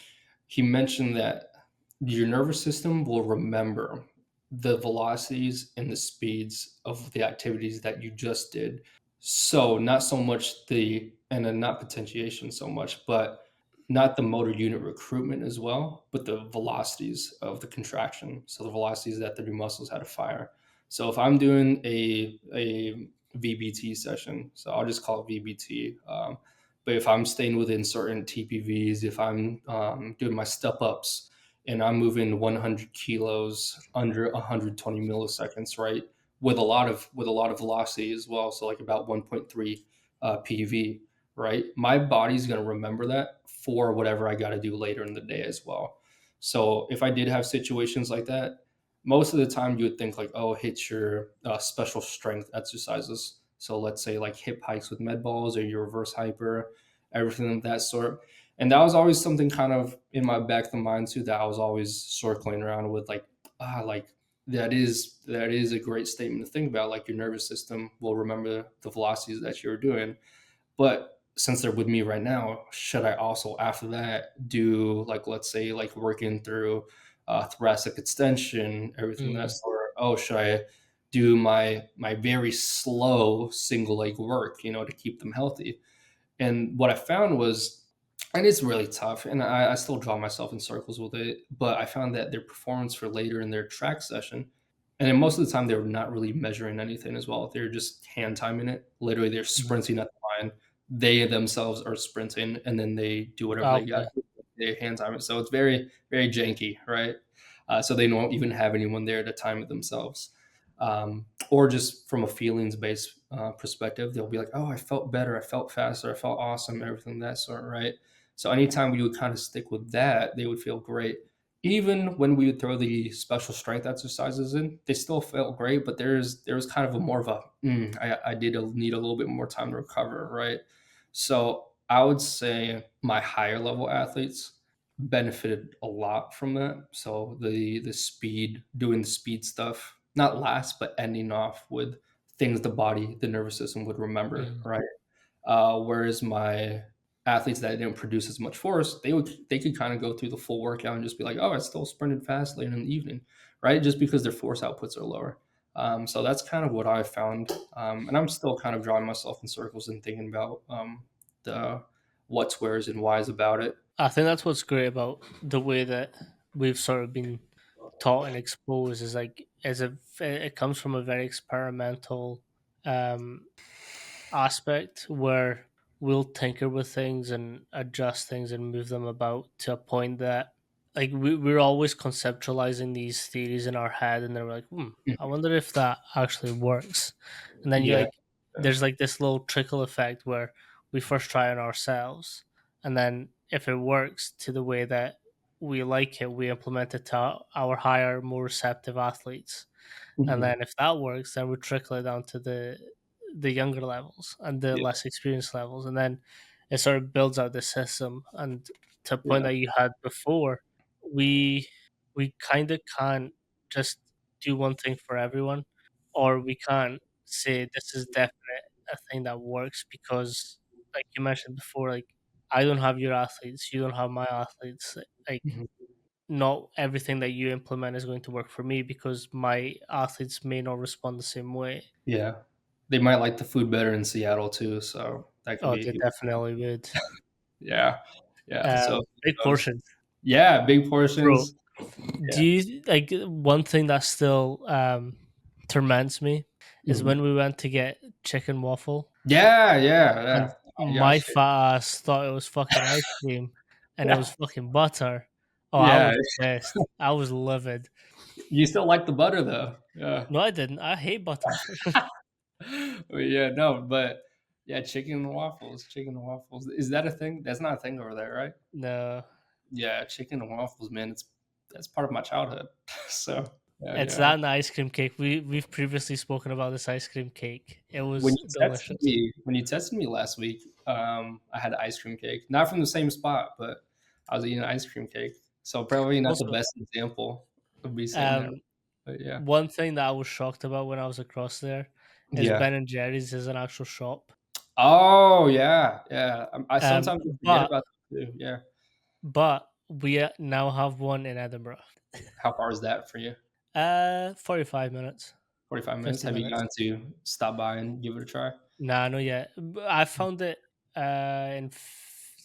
he mentioned that your nervous system will remember the velocities and the speeds of the activities that you just did. So not so much and then not potentiation so much, but not the motor unit recruitment as well, but the velocities of the contraction. So the velocities that the new muscles had to fire. So if I'm doing a VBT session, so I'll just call it VBT. But if I'm staying within certain TPVs, if I'm doing my step ups and I'm moving 100 kilos under 120 milliseconds, right? With a lot of velocity as well, so like about 1.3 PV, right? My body's going to remember that for whatever I got to do later in the day as well. So if I did have situations like that, most of the time you would think like, oh, hit your special strength exercises. So let's say like hip hikes with med balls or your reverse hyper, everything of that sort. And that was always something kind of in my back of the mind too, that I was always circling around with like that is a great statement to think about. Like your nervous system will remember the velocities that you're doing. But since they're with me right now, should I also after that do like let's say like working through thoracic extension, everything that Mm. sort? Oh, should I do my very slow single leg work, to keep them healthy? And what I found was, and it's really tough, and I still draw myself in circles with it, but I found that their performance for later in their track session, and then most of the time they were not really measuring anything as well. They're just hand timing it. Literally, they're Mhm. sprinting at the line. They themselves are sprinting, and then they do whatever they got. Okay. They hand time it. So it's very, very janky, right? So they don't even have anyone there to time it themselves. Or just from a feelings based perspective, they'll be like, "Oh, I felt better, I felt faster, I felt awesome, everything of that sort." Right. So anytime we would kind of stick with that, they would feel great. Even when we would throw the special strength exercises in, they still felt great. But there was kind of a more of a I did need a little bit more time to recover, right? So I would say my higher level athletes benefited a lot from that. So the speed, doing the speed stuff, not last, but ending off with things the nervous system would remember, Mm. right? Whereas my athletes that didn't produce as much force, they could kind of go through the full workout and just be like, oh, I still sprinted fast later in the evening, right? Just because their force outputs are lower. So that's kind of what I found, and I'm still kind of drawing myself in circles and thinking about the what's, where's, and why's about it. I think that's what's great about the way that we've sort of been taught and exposed is like it comes from a very experimental um aspect where we'll tinker with things and adjust things and move them about to a point that like we're always conceptualizing these theories in our head and then we're like, I Mhm. wonder if that actually works. And then you Yeah, like yeah. there's like this little trickle effect where we first try on ourselves and then if it works to the way that we like it, we implement it to our higher, more receptive athletes, and Mhm. then if that works, then we trickle it down to the younger levels and the Yeah, less experienced levels, and then it sort of builds out the system. And to a point yeah. that you had before, we we kind of can't just do one thing for everyone, or we can't say this is definite a thing that works because, like you mentioned before, like I don't have your athletes, you don't have my athletes, like Mhm. not everything that you implement is going to work for me because my athletes may not respond the same way. Yeah. They might like the food better in Seattle too, so that could Oh, be a they huge. definitely would. Yeah. Yeah, so Big those. portions, Yeah, big bro. portions. Do Yeah. you like one thing that still torments me is Mhm. when we went to get chicken waffle Yeah, yeah, and yeah. I got my you. fat ass thought it was fucking ice cream and it was fucking butter. Oh, I Yeah. was pissed. I was livid. You still like the butter though. Yeah. No, I didn't. I hate butter. Well, yeah, no, but yeah, chicken and waffles, chicken and waffles. Is that a thing? That's not a thing over there, right? No, Yeah, chicken and waffles, man. That's part of my childhood. So yeah, it's yeah. that and the ice cream cake. We've previously spoken about this ice cream cake. It When was you delicious. when you tested me last week, I had ice cream cake, not from the same spot, but I was eating ice cream cake. So probably not the Also, best example of me saying that, um, but yeah, one thing that I was shocked about when I was across there is yeah. Ben and Jerry's is an actual shop. Oh yeah, yeah. I Um, sometimes forget but about that too. Yeah. we now have one in Edinburgh. How far is that for you? 45 minutes, 45 minutes. 50 Have you minutes. gone to stop by and give it a try? Nah, not yet. I found it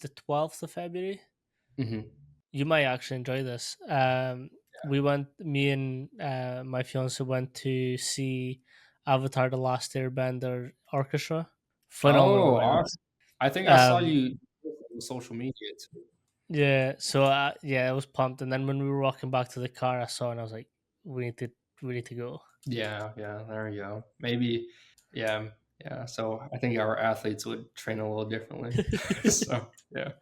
the 12th of February. Mhm. You might actually enjoy this. We went, me and my fiance went to see Avatar: The Last Airbender Orchestra. Phenomenal, Oh, by the way. awesome. I think I saw Um, you on social media too. yeah, so yeah, I was pumped. And then when we were walking back to the car, I saw it and I was like, we need to go. Yeah, yeah, there you go. Maybe, yeah, yeah. So I think our athletes would train a little differently. So yeah,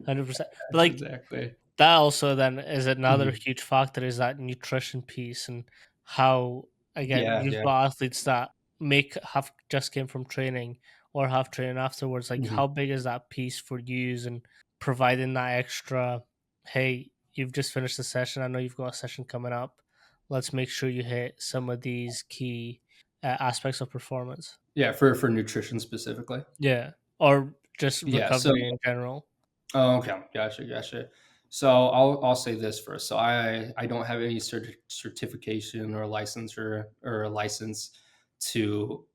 100%. But like, exactly. that also then is another Mhm. huge factor is that nutrition piece and how again Yeah, you've yeah. got athletes that make have just came from training or have training afterwards. Like Mhm. how big is that piece for you and providing that extra? Hey, you've just finished the session. I know you've got a session coming up. Let's make sure you hit some of these key aspects of performance. Yeah, for nutrition specifically. Yeah, or just Yeah. So recovery in general. oh, okay, gotcha, gotcha. So I'll say this first. So I don't have any certification or license or a license to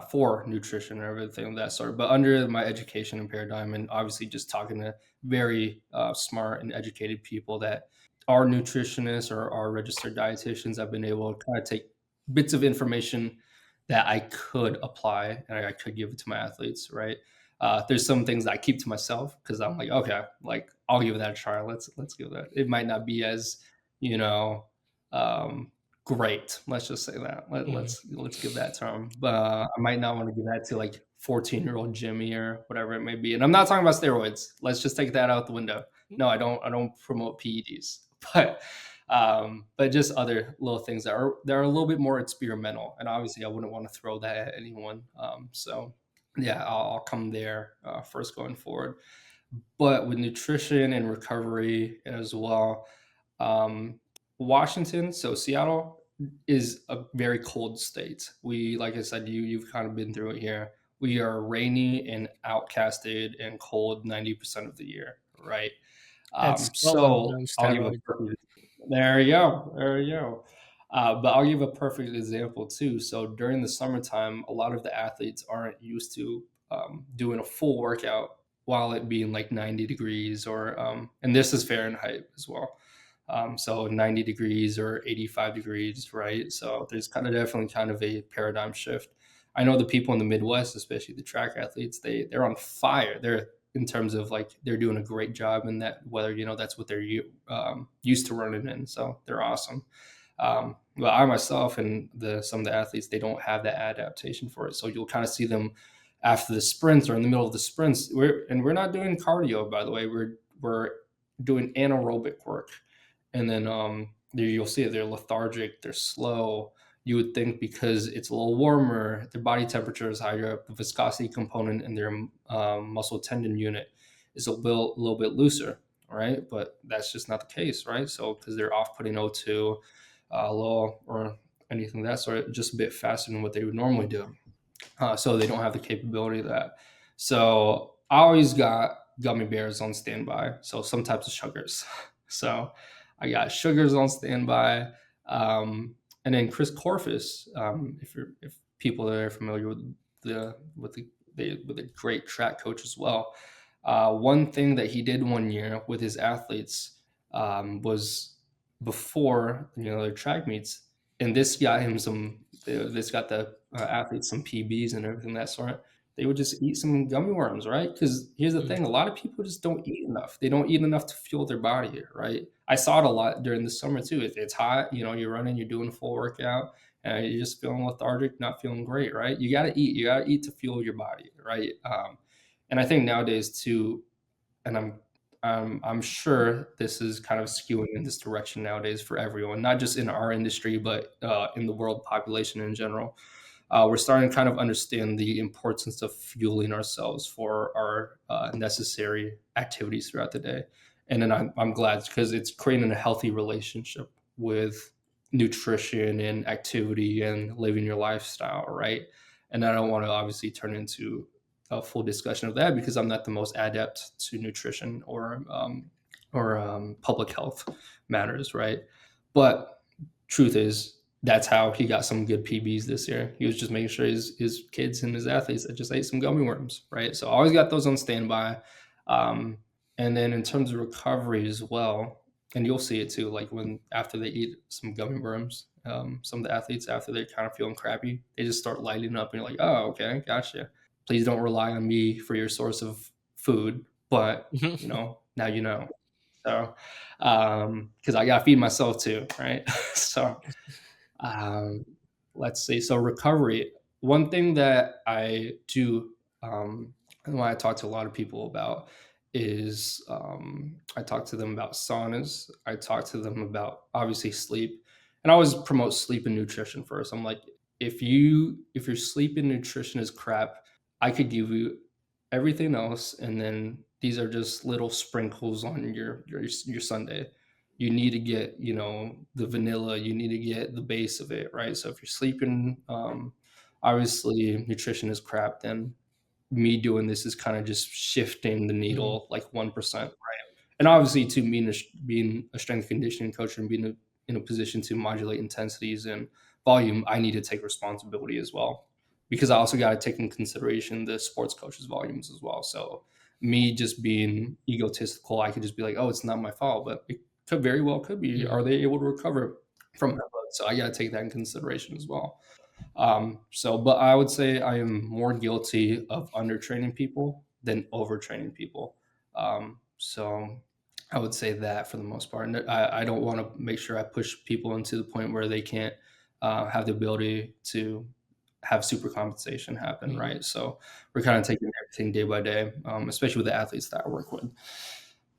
for nutrition or everything of that sort. But under my education and paradigm, and obviously just talking to very smart and educated people that are nutritionists or are registered dietitians, I've been able to kind of take bits of information that I could apply and I could give it to my athletes, right? There's some things I keep to myself because I'm like, okay, like I'll give that a try. Let's give that. It might not be as you know um, great. Let's just say that. Mhm. Let's give that term. But I might not want to give that to like 14-year-old Jimmy or whatever it may be. And I'm not talking about steroids. Let's just take that out the window. No, I don't. I don't promote PEDs, but just other little things that are a little bit more experimental. And obviously, I wouldn't want to throw that at anyone. So yeah, I'll come there first going forward. But with nutrition and recovery as well, um, Washington, so Seattle is a very cold state. We, like I said, you've kind of been through it here. We are rainy and outcasted and cold 90% of the year, right? It's Scotland So on I'll give a steroids. perfect. There you go. There you go. But I'll give a perfect example too. So during the summertime, a lot of the athletes aren't used to doing a full workout while it being like 90 degrees and this is Fahrenheit as well. So 90 degrees or 85 degrees, right? So there's kind of definitely kind of a paradigm shift. I know the people in the Midwest, especially the track athletes, they're on fire. They're in terms of like they're doing a great job in that whether that's what they're used to running in. So they're awesome. But I myself and some of the athletes, they don't have that adaptation for it. So you'll kind of see them after the sprints or in the middle of the sprints. We're not doing cardio, by the way. We're doing anaerobic work, and then you'll see it. They're lethargic. They're slow. You would think because it's a little warmer, their body temperature is higher, the viscosity component in their muscle tendon unit is little bit looser, right? But that's just not the case, right? So because they're off putting O2, low or anything of that sort, just a bit faster than what they would normally do. So they don't have the capability of that. So I always got gummy bears on standby. So some types of sugars. So I got sugars on standby. And then Chris Corfus, if people that are familiar with with a great track coach as well. One thing that he did one year with his athletes was before their track meets, and this got him some. This got the athletes some PBs and everything that sort. They would just eat some gummy worms, right? Because here's the Mm. thing: a lot of people just don't eat enough. They don't eat enough to fuel their body, right? I saw it a lot during the summer too. It's hot, you're running, you're doing a full workout, and you're just feeling lethargic, not feeling great, right? You got to eat. You got to eat to fuel your body, right? And I think nowadays too, and I'm sure this is kind of skewing in this direction nowadays for everyone, not just in our industry, but in the world population in general. We're starting to kind of understand the importance of fueling ourselves for our necessary activities throughout the day. And then I'm glad because it's creating a healthy relationship with nutrition and activity and living your lifestyle, right? And I don't want to obviously turn into a full discussion of that because I'm not the most adept to nutrition or public health matters, right? But truth is, that's how he got some good PBs this year. He was just making sure his kids and his athletes that just ate some gummy worms, right? So I always got those on standby. Um, and then in terms of recovery as well, and you'll see it too, like when after they eat some gummy worms, some of the athletes after they're kind of feeling crappy, they just start lighting up, and you're like, oh, okay, gotcha. Please don't rely on me for your source of food, but now you know. So, because I gotta feed myself too, right? So, um, let's see. So recovery. One thing that I do, and when I talk to a lot of people about, is I talk to them about saunas. I talk to them about obviously sleep, and I always promote sleep and nutrition first. I'm like, if your sleep and nutrition is crap, I could give you everything else, and then these are just little sprinkles on your Sunday. You need to get the vanilla, you need to get the base of it, right? So if you're sleeping, obviously nutrition is crap, then me doing this is kind of just shifting the Mm. needle like 1%, right? And obviously to being a strength conditioning coach and being in a position to modulate intensities and volume, I need to take responsibility as well, because I also got to take in consideration the sports coaches volumes as well. So me just being egotistical, I could just be like, oh, it's not my fault, but it could very well could be. Are Mm. they able to recover from that load? So I got to take that in consideration as well. But I would say I am more guilty of undertraining people than overtraining people. So I would say that for the most part. And I don't want to make sure I push people into the point where they can't have the ability to have super compensation happen, Mm. right? So we're kind of taking everything day by day, especially with the athletes that I work with.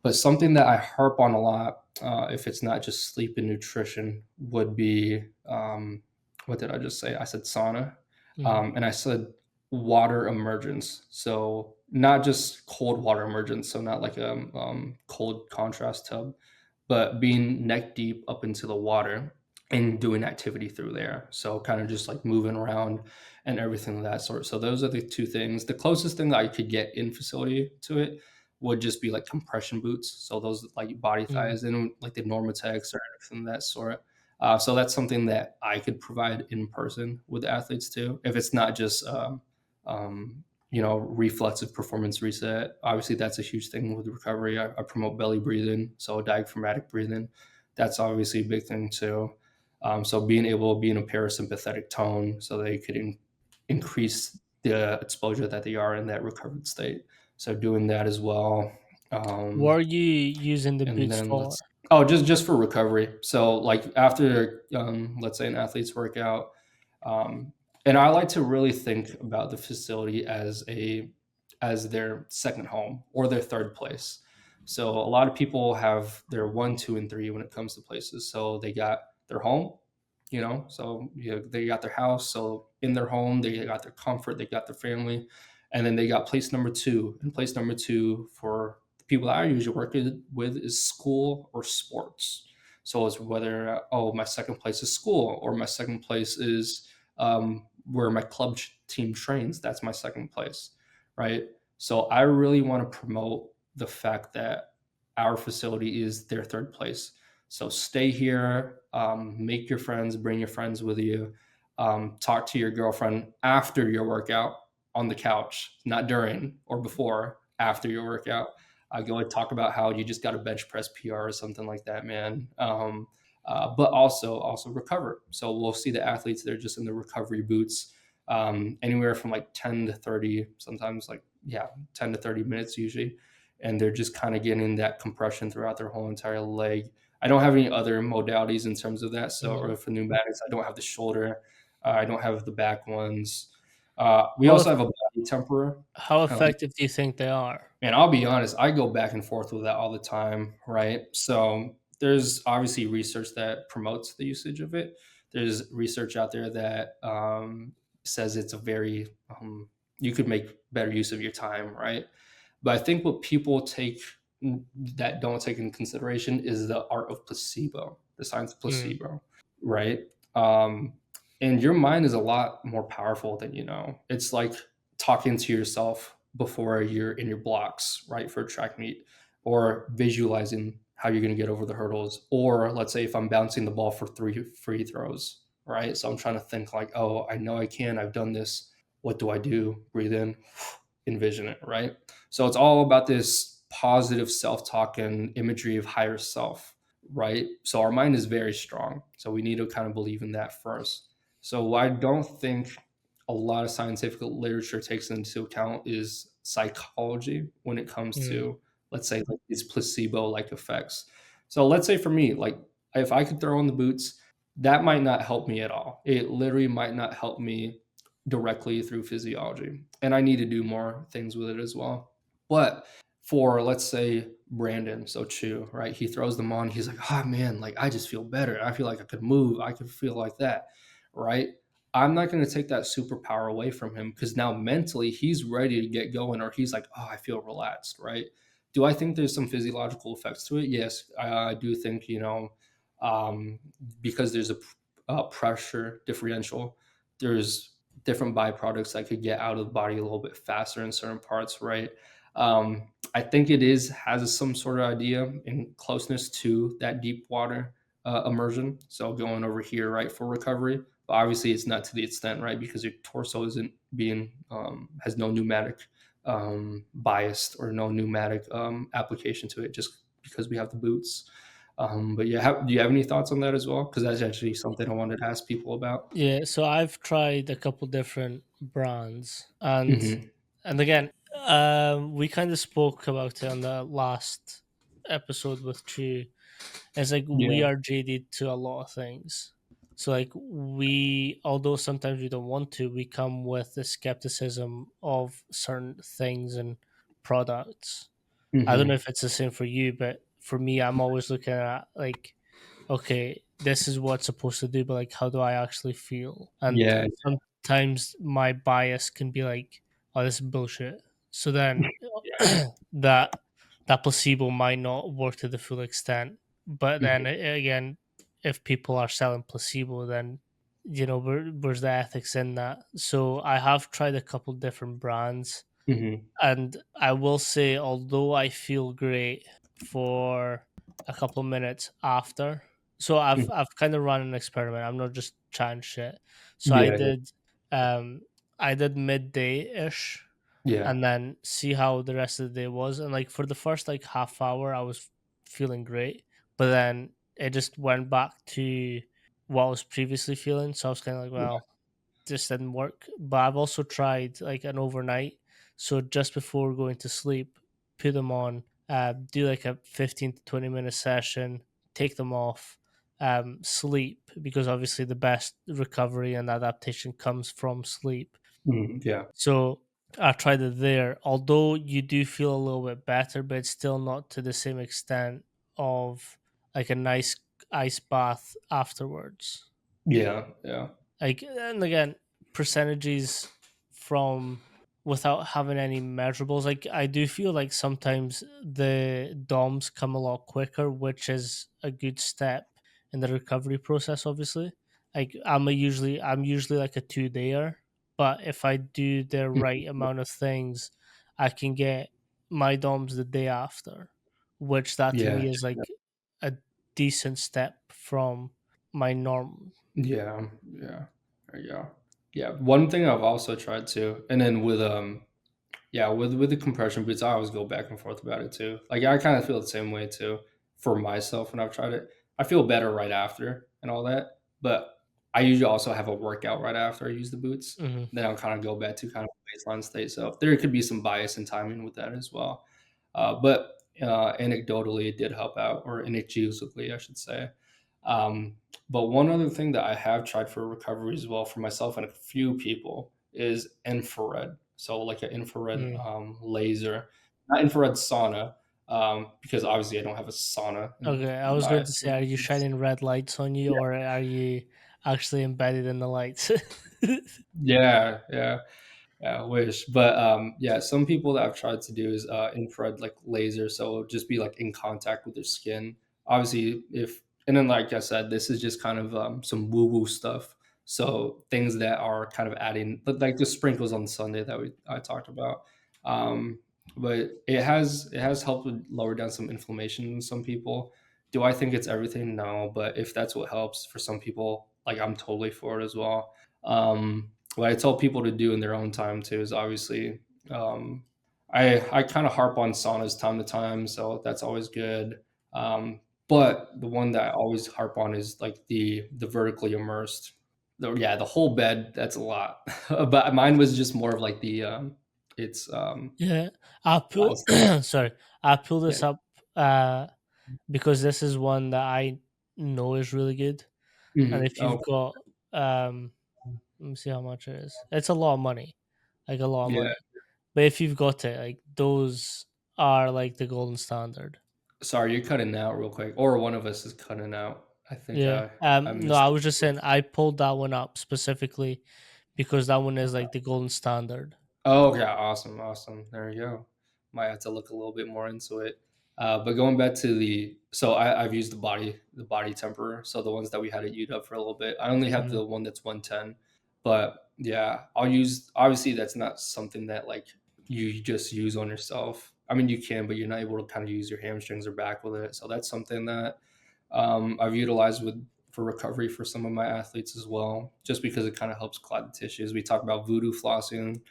But something that I harp on a lot, if it's not just sleep and nutrition, would be what did I just say? I said sauna, Mm. and I said water emergence. So not just cold water emergence, so not like a cold contrast tub, but being neck deep up into the water and doing activity through there. So kind of just like moving around and everything of that sort. So those are the two things. The closest thing that I could get in facility to it would just be like compression boots. So those like body Mm. thighs and like the Normatex or anything of that sort. So that's something that I could provide in person with athletes too. If it's not just reflexive performance reset. Obviously, that's a huge thing with recovery. I promote belly breathing, so diaphragmatic breathing. That's obviously a big thing too. So being able to be in a parasympathetic tone, so they could increase the exposure that they are in that recovered state. So doing that as well. What Um, are you using the and boots then for? let's just for recovery. So like after let's say an athlete's workout, um, and I like to really think about the facility as their second home or their third place. So a lot of people have their one, two, and three when it comes to places. So they got their home, they got their house. So in their home, they got their comfort, they got their family, and then they got place number two. And place number two for the people that I usually work with is school or sports. So it's whether my second place is school or my second place is where my club team trains. That's my second place, right? So I really want to promote the fact that our facility is their third place. So stay here, make your friends, bring your friends with you, talk to your girlfriend after your workout on the couch, not during or before, after your workout. I go and talk about how you just got a bench press PR or something like that, man. but also recover. So we'll see the athletes that are just in the recovery boots, anywhere from like 10 to 30, sometimes like, yeah, 10 to 30 minutes usually. And they're just kind of getting that compression throughout their whole entire leg. I don't have any other modalities in terms of that. So, Mhm. or for pneumatics, I don't have the shoulder. I don't have the back ones. We How also eff- have a body temperer. how Kind of like, effective do you think they are? and I'll be honest, I go back and forth with that all the time, right? So there's obviously research that promotes the usage of it. There's research out there that says it's a very you could make better use of your time, right? But I think what people take that don't take into consideration is the art of placebo, the science of Mm, placebo, right? Um, and your mind is a lot more powerful than you know. It's like talking to yourself before you're in your blocks, right, for a track meet, or visualizing how you're going to get over the hurdles. Or let's say if I'm bouncing the ball for 3 free throws, right? So I'm trying to think like, oh, I know I can. I've done this. What do I do? Breathe in, envision it, right? So it's all about this positive self talk and imagery of higher self, right? So our mind is very strong. So we need to kind of believe in that first. So I don't think a lot of scientific literature takes into account is psychology when it comes mm, to, let's say, like these placebo like effects. So let's say for me, like if I could throw on the boots, that might not help me at all. It literally might not help me directly through physiology. And I need to do more things with it as well. But for, let's say, Brandon, so Chew, right? He throws them on. He's like, oh man, like I just feel better. I feel like I could move. I could feel like that, right? I'm not going to take that superpower away from him because now mentally he's ready to get going, or he's like, oh, I feel relaxed, right? Do I think there's some physiological effects to it? Yes, I do think, um, because there's a pressure differential, there's different byproducts that could get out of the body a little bit faster in certain parts, right? I think it is has some sort of idea in closeness to that deep water immersion. So going over here, right, for recovery, but obviously it's not to the extent, right, because your torso isn't being has no pneumatic biased or no pneumatic application to it, just because we have the boots. But yeah, do you have any thoughts on that as well? Because that's actually something I wanted to ask people about. yeah, so I've tried a couple different brands, Hmm. and again, we kind of spoke about it on the last episode with True. It's like we Yeah. are jaded to a lot of things. So like we, although sometimes we don't want to, we come with the skepticism of certain things and products. I don't know Hmm. if it's the same for you, but for me, I'm always looking at like, okay, this is what's supposed to do, but like, how do I actually feel? And Yeah. sometimes my bias can be like, oh, this is bullshit. So then Yeah. that that placebo might not work to the full extent. But then Mhm. again, if people are selling placebo, then where's the ethics in that? So I have tried a couple different brands, Mhm. and I will say, although I feel great for a couple minutes after, so I've Mhm. I've kind of run an experiment. I'm not just chatting shit. So Yeah, yeah, um I did midday ish, yeah. and then see how the rest of the day was. And like for the first like half hour, I was feeling great, but then it just went back to what I was previously feeling. So I was kind of like, Yeah. well, this didn't work. But I've also tried like an overnight. So just before going to sleep, put them on, do like a 15 to 20-minute session, take them off, sleep, because obviously the best recovery and adaptation comes from sleep. Mhm. Yeah. So I tried it there. Although you do feel a little bit better, but it's still not to the same extent of like a nice ice bath afterwards. Yeah, yeah. Like, and again, percentages from without having any measurables. Like, I do feel like sometimes the DOMs come a lot quicker, which is a good step in the recovery process. Obviously, like I'm usually like a 2 dayer, but if I do the Mhm. right amount of things, I can get my DOMs the day after, which that to Yeah, me is like a decent step from my norm. yeah, yeah. There you go. Yeah, one thing I've also tried too, and then with, yeah, with the compression boots, I always go back and forth about it too. Like, I kinda feel the same way too for myself when I've tried it. I feel better right after and all that. But I usually also have a workout right after I use the boots. Hmm. Then I'll kind of go back to kind of baseline state. So there could be some bias and timing with that as well. But anecdotally, it did help out, or anecdotally, I should say. But one other thing that I have tried for recovery as well for myself and a few people is infrared. So like an infrared Mm. laser, not infrared sauna, because obviously I don't have a sauna Okay, I in was going my. to say, are you shining red lights on you, Yeah, or are you actually embedded in the lights? yeah, yeah. Yeah, I wish. But yeah, some people that I've tried to do is infrared like laser, so it'll just be like in contact with their skin. Obviously, if and then like I said, this is just kind of some woo woo stuff. So things that are kind of adding, but like the sprinkles on Sunday that I talked about. Um, but it has helped with lower down some inflammation in some people. Do I think it's everything? No, but if that's what helps for some people, like I'm totally for it as well. What I tell people to do in their own time too is obviously um, I kind of harp on saunas time to time, so that's always good. But the one that I always harp on is like the vertically immersed. Yeah, the whole bed. That's a lot, but mine was just more of like the it's Yeah, I pull. what's the Sorry, I pull yeah. this up uh, because this is one that I know is really good, and if Oh you've got, um, let me see how much it is. It's a lot of money, like a lot of yeah. money. But if you've got it, like those are like the golden standard. Sorry, you're cutting out real quick, or one of us is cutting out. I think Yeah. I No, missed. I was just saying I pulled that one up specifically because that one is like the golden standard. Oh, yeah, awesome, awesome. There you go. Might have to look a little bit more into it. But going back to I've used the body temperer. So the ones that we had at UW for a little bit. I only have Mhm. the one that's 110, but yeah, I'll use. Obviously, that's not something that like you just use on yourself. I mean, you can, but you're not able to kind of use your hamstrings or back with it. So that's something that I've utilized with for recovery for some of my athletes as well, just because it kind of helps clot the tissues. We talk about voodoo flossing.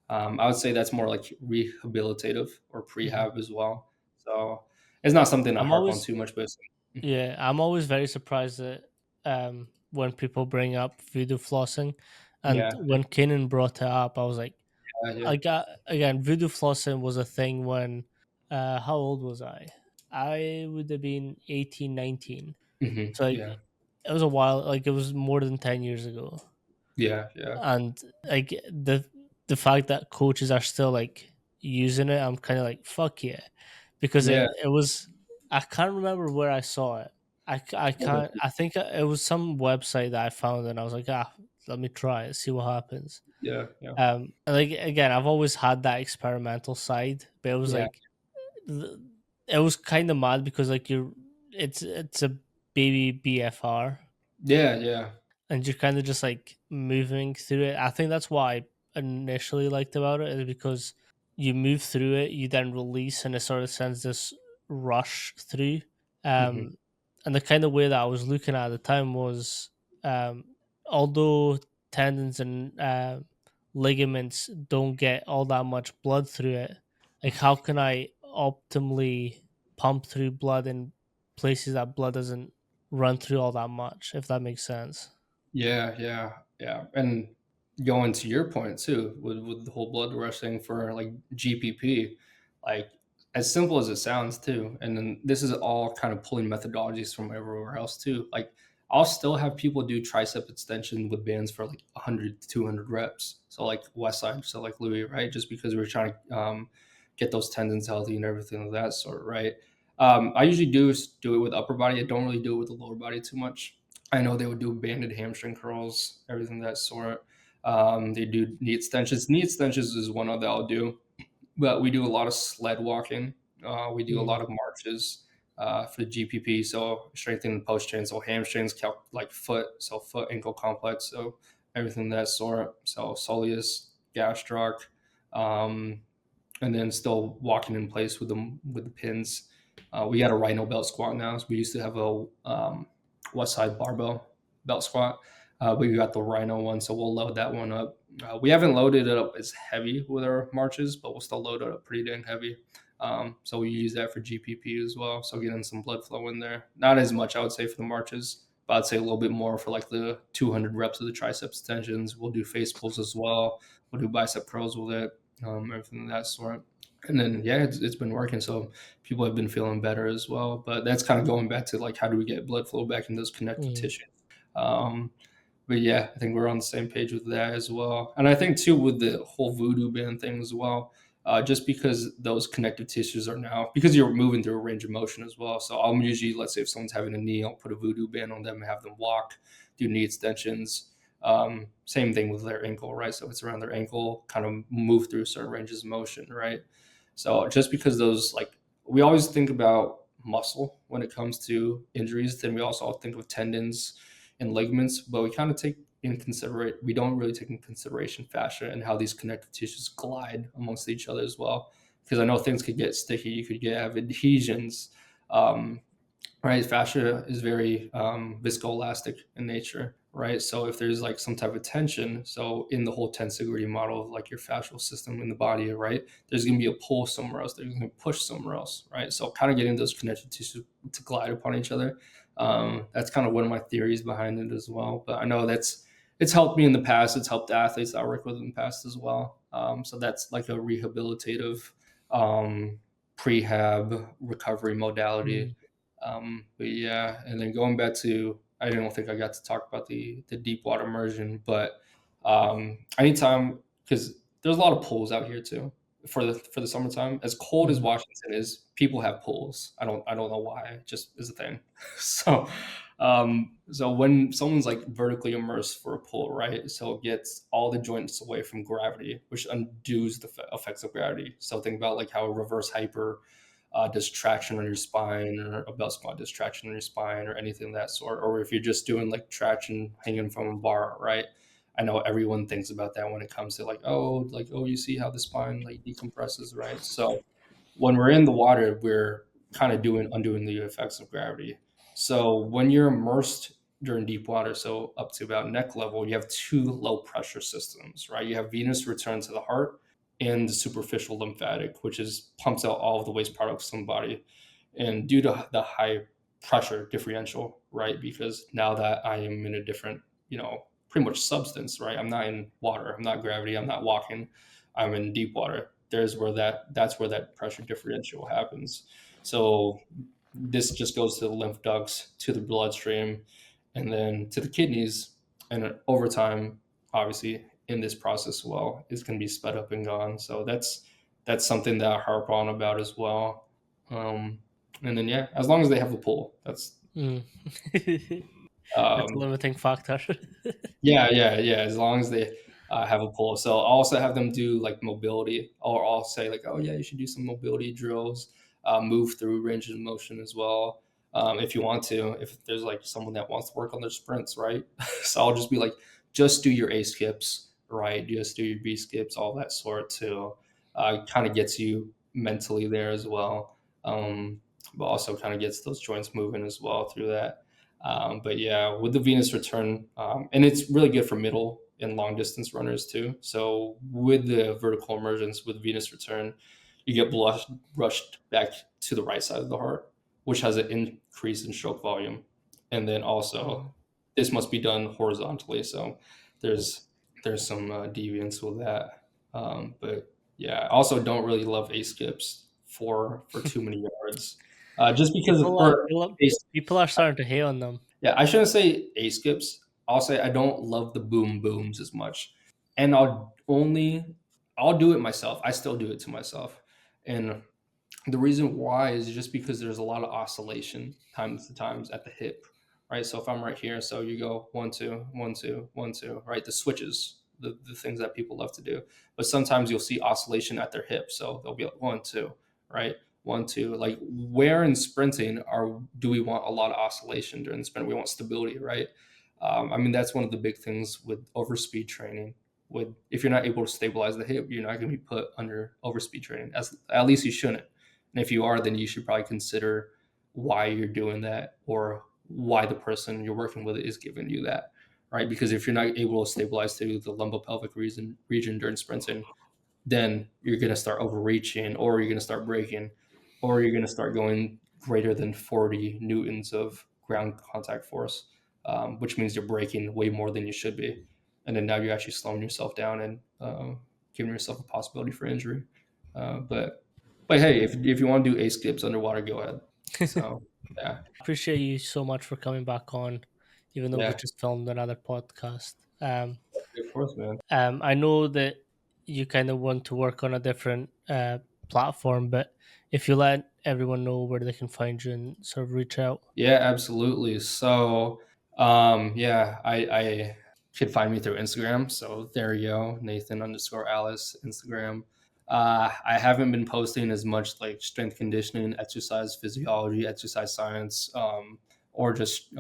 I would say that's more like rehabilitative or Mhm. prehab as well. So it's not something I I'm harp on always too much, but it's, Yeah, I'm always very surprised that when people bring up voodoo flossing, and yeah, when Kanan brought it up, I was like, yeah, I got again. Voodoo flossing was a thing when, how old was I? I would have been 18, 19. So like, yeah, it was a while. Like it was more than 10 years ago, yeah, yeah, and like the fact that coaches are still like using it, I'm kind of like fuck yeah, because yeah. it was, I can't remember where I saw it. I can't, I think it was some website that I found, and I was like, let me try it, see what happens. Yeah, yeah, And like again, I've always had that experimental side, but it was yeah, like th- it was kind of mad because like it's a baby BFR, yeah, yeah. and you're kind of just like moving through it. I think that's what I initially liked about it, is because you move through it, you then release, and it sort of sends this rush through. hmm Um, and the kind of way that I was looking at the time was, um, although tendons and ligaments don't get all that much blood through it, like how can I optimally pump through blood in places that blood doesn't run through all that much, if that makes sense. Yeah, yeah, yeah. And going to your point too, with the whole blood rush thing for like GPP, like as simple as it sounds too. And then this is all kind of pulling methodologies from everywhere else too. Like I'll still have people do tricep extension with bands for like 100 to 200 reps. So like West Side, so like Louis, right? Just because we're trying to get those tendons healthy and everything of that sort, right? I usually do it with upper body. I don't really do it with the lower body too much. I know they would do banded hamstring curls, everything of that sort. They do knee extensions. Knee extensions is one that I'll do, but we do a lot of sled walking. We do a Mm. lot of marches for the GPP, so strengthening the post chain, so hamstrings, like foot, so foot ankle complex, so everything of that sort. So soleus, gastroc, um, and then still walking in place with them with the pins. We got a rhino belt squat now. So we used to have a West Side barbell belt squat, but we got the rhino one, so we'll load that one up. We haven't loaded it up as heavy with our marches, but we'll still load it up pretty dang heavy. So we use that for GPP as well. So getting some blood flow in there. Not as much, I would say, for the marches, but I'd say a little bit more for like the 200 reps of the triceps extensions. We'll do face pulls as well. We'll do bicep curls with it, everything of that sort. And then yeah, it's been working. So people have been feeling better as well. But that's kind of going back to like how do we get blood flow back in those connective Mm, tissues. Um, but yeah, I think we're on the same page with that as well. And I think too with the whole voodoo band thing as well, just because those connective tissues are now because you're moving through a range of motion as well. So I'll usually, let's say if someone's having a knee, I'll put a voodoo band on them and have them walk, do knee extensions. Same thing with their ankle, right? So if it's around their ankle, kind of move through certain ranges of motion, right? So just because those like we always think about muscle when it comes to injuries, then we also think of tendons and ligaments, but we kind of take in considerate we don't really take in consideration fascia and how these connective tissues glide amongst each other as well. Because I know things could get sticky, you could get have adhesions. Um, right? Fascia is very viscoelastic in nature, right? So if there's like some type of tension, so in the whole tensegrity model of like your fascial system in the body, right? There's going to be a pull somewhere else. There's going to push somewhere else, right? So kind of getting those connective tissues to glide upon each other. That's kind of one of my theories behind it as well. But I know it's helped me in the past. It's helped athletes that I work with in the past as well. So that's like a rehabilitative prehab recovery modality. mm, But yeah, and then going back to I don't think I got to talk about the deep water immersion, but anytime because there's a lot of pools out here too for the summertime. As cold as mm, Washington is, people have pools. I don't know why, it just is a thing. So so when someone's like vertically immersed for a pool, right? So it gets all the joints away from gravity, which undoes the effects of gravity. So think about like how a reverse hyper distraction on your spine or a belt squat distraction on your spine or anything of that sort. Or if you're just doing like traction hanging from a bar, right? I know everyone thinks about that when it comes to like, oh, you see how the spine like decompresses, right? So when we're in the water, we're kind of doing undoing the effects of gravity. So when you're immersed during deep water, so up to about neck level, you have two low pressure systems, right? You have venous return to the heart and the superficial lymphatic, which is pumps out all of the waste products from the body. And due to the high pressure differential, right? Because now that I am in a different, pretty much substance, right? I'm not in water, I'm not gravity, I'm not walking, I'm in deep water. That's where that pressure differential happens. So this just goes to the lymph ducts, to the bloodstream, and then to the kidneys. And over time, obviously, in this process, well, it's going to be sped up and gone. So that's something that I harp on about as well. And then yeah, as long as they have a pool, that's mm. That's a um, limiting factor. yeah, yeah, yeah. As long as they have a pull. So I'll also have them do like mobility, or I'll say like, oh yeah, you should do some mobility drills, move through ranges of motion as well. If you want to, if there's like someone that wants to work on their sprints, right? So I'll just be like, just do your A skips, right? Just do your B skips, all that sort to kind of gets you mentally there as well. But also kind of gets those joints moving as well through that. But yeah, with the Venus return, and it's really good for middle and long distance runners too. So with the vertical emergence with Venus return, you get rushed back to the right side of the heart, which has an increase in stroke volume. And then also, Mhm. this must be done horizontally. So there's there's some deviance with that. But yeah, I also don't really love A skips for too many yards, just because of, People are or people are starting to hate on them. yeah, I shouldn't say A skips. I'll say I don't love the boom booms as much. And I'll do it myself. I still do it to myself. And the reason why is just because there's a lot of oscillation times to times at the hip, right? So if I'm right here, so you go 1 2 1 2 1 2, right? The switches, the things that people love to do. But sometimes you'll see oscillation at their hip, so they'll be like 1 2, right? 1 2. Like where in sprinting are do we want a lot of oscillation during the sprint? We want stability, right? I mean that's one of the big things with overspeed training. With if you're not able to stabilize the hip, you're not going to be put under overspeed training. As at least you shouldn't. And if you are, then you should probably consider why you're doing that or why the person you're working with is giving you that, right? Because if you're not able to stabilize through the lumbopelvic region during sprinting, then you're going to start overreaching, or you're going to start braking, or you're going to start going greater than 40 newtons of ground contact force, which means you're braking way more than you should be. And then now you're actually slowing yourself down and giving yourself a possibility for injury. But hey, if you want to do ace skips underwater, go ahead. So yeah, Appreciate you so much for coming back on, even though we yeah, just filmed another podcast. of course, man. I know that you kind of want to work on a different platform, but if you let everyone know where they can find you and sort of reach out. Yeah, absolutely. So, yeah, I could find me through Instagram. So there you go, Nathan underscore Allas Instagram. I haven't been posting as much like strength conditioning, exercise physiology, exercise science, or just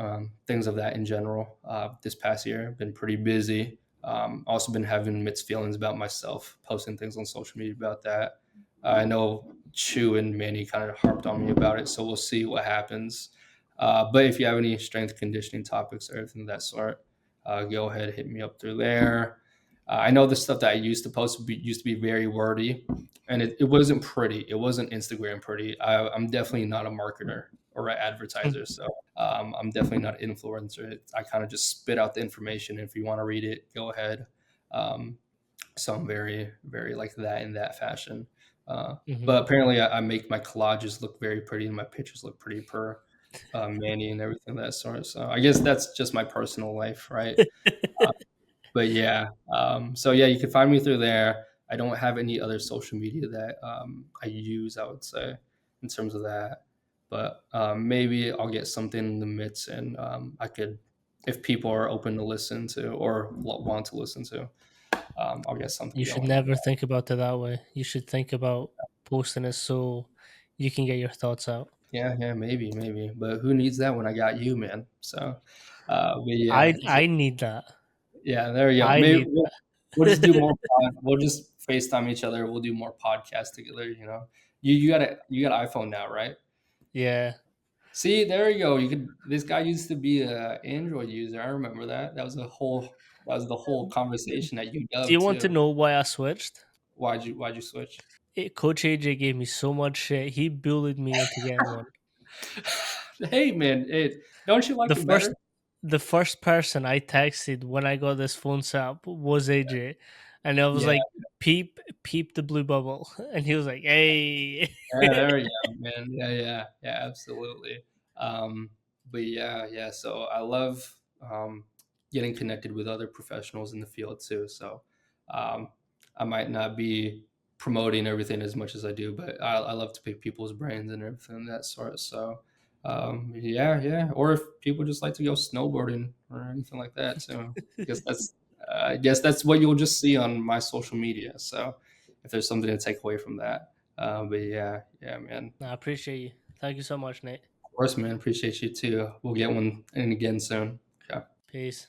things of that in general. This past year, I've been pretty busy. Also been having mixed feelings about myself, posting things on social media about that. I know Chu and Manny kind of harped on me about it, so we'll see what happens. But if you have any strength conditioning topics or anything of that sort, go ahead, hit me up through there. I know the stuff that I used to post used to be very wordy, and it wasn't pretty. It wasn't Instagram pretty. I'm definitely not a marketer or an advertiser, so I'm definitely not an influencer. I kind of just spit out the information. If you want to read it, go ahead. Um, so I'm very, very like that in that fashion. Hmm. But apparently, I make my collages look very pretty and my pictures look pretty per Manny and everything of that sort. So I guess that's just my personal life, right? But yeah, so yeah, you can find me through there. I don't have any other social media that I use, I would say, in terms of that. But maybe I'll get something in the midst, and I could, if people are open to listen to or want to listen to, I'll get something You should going on never that. think about it that way. You should think about posting it so you can get your thoughts out. Yeah, yeah, maybe, but who needs that when I got you, man? So, but I yeah, I need that. yeah, there you go. I Maybe need we'll just do that. more. We'll just FaceTime each other. We'll do more podcasts together. You know, you got an iPhone now, right? Yeah. See, there you go. You could. This guy used to be a Android user. I remember that. That was the whole conversation at Do UW you want to too. know why I switched? Why'd you switch? Coach AJ gave me so much shit. He bullied me into getting one. Hey man, don't you like The it first better? the first person I texted when I got this phone set up was AJ. And I was Yeah. like, peep the blue bubble. And he was like, hey. Yeah, there we go, man. Yeah, absolutely. Um, but yeah. So I love getting connected with other professionals in the field too. So um, I might not be promoting everything as much as I do, but I love to pick people's brains and everything of that sort. So yeah. Or if people just like to go snowboarding or anything like that too, I guess that's what you'll just see on my social media. So if there's something to take away from that. But yeah, man. I appreciate you. Thank you so much, Nate. Of course, man. Appreciate you too. We'll get one in again soon. Okay. Peace.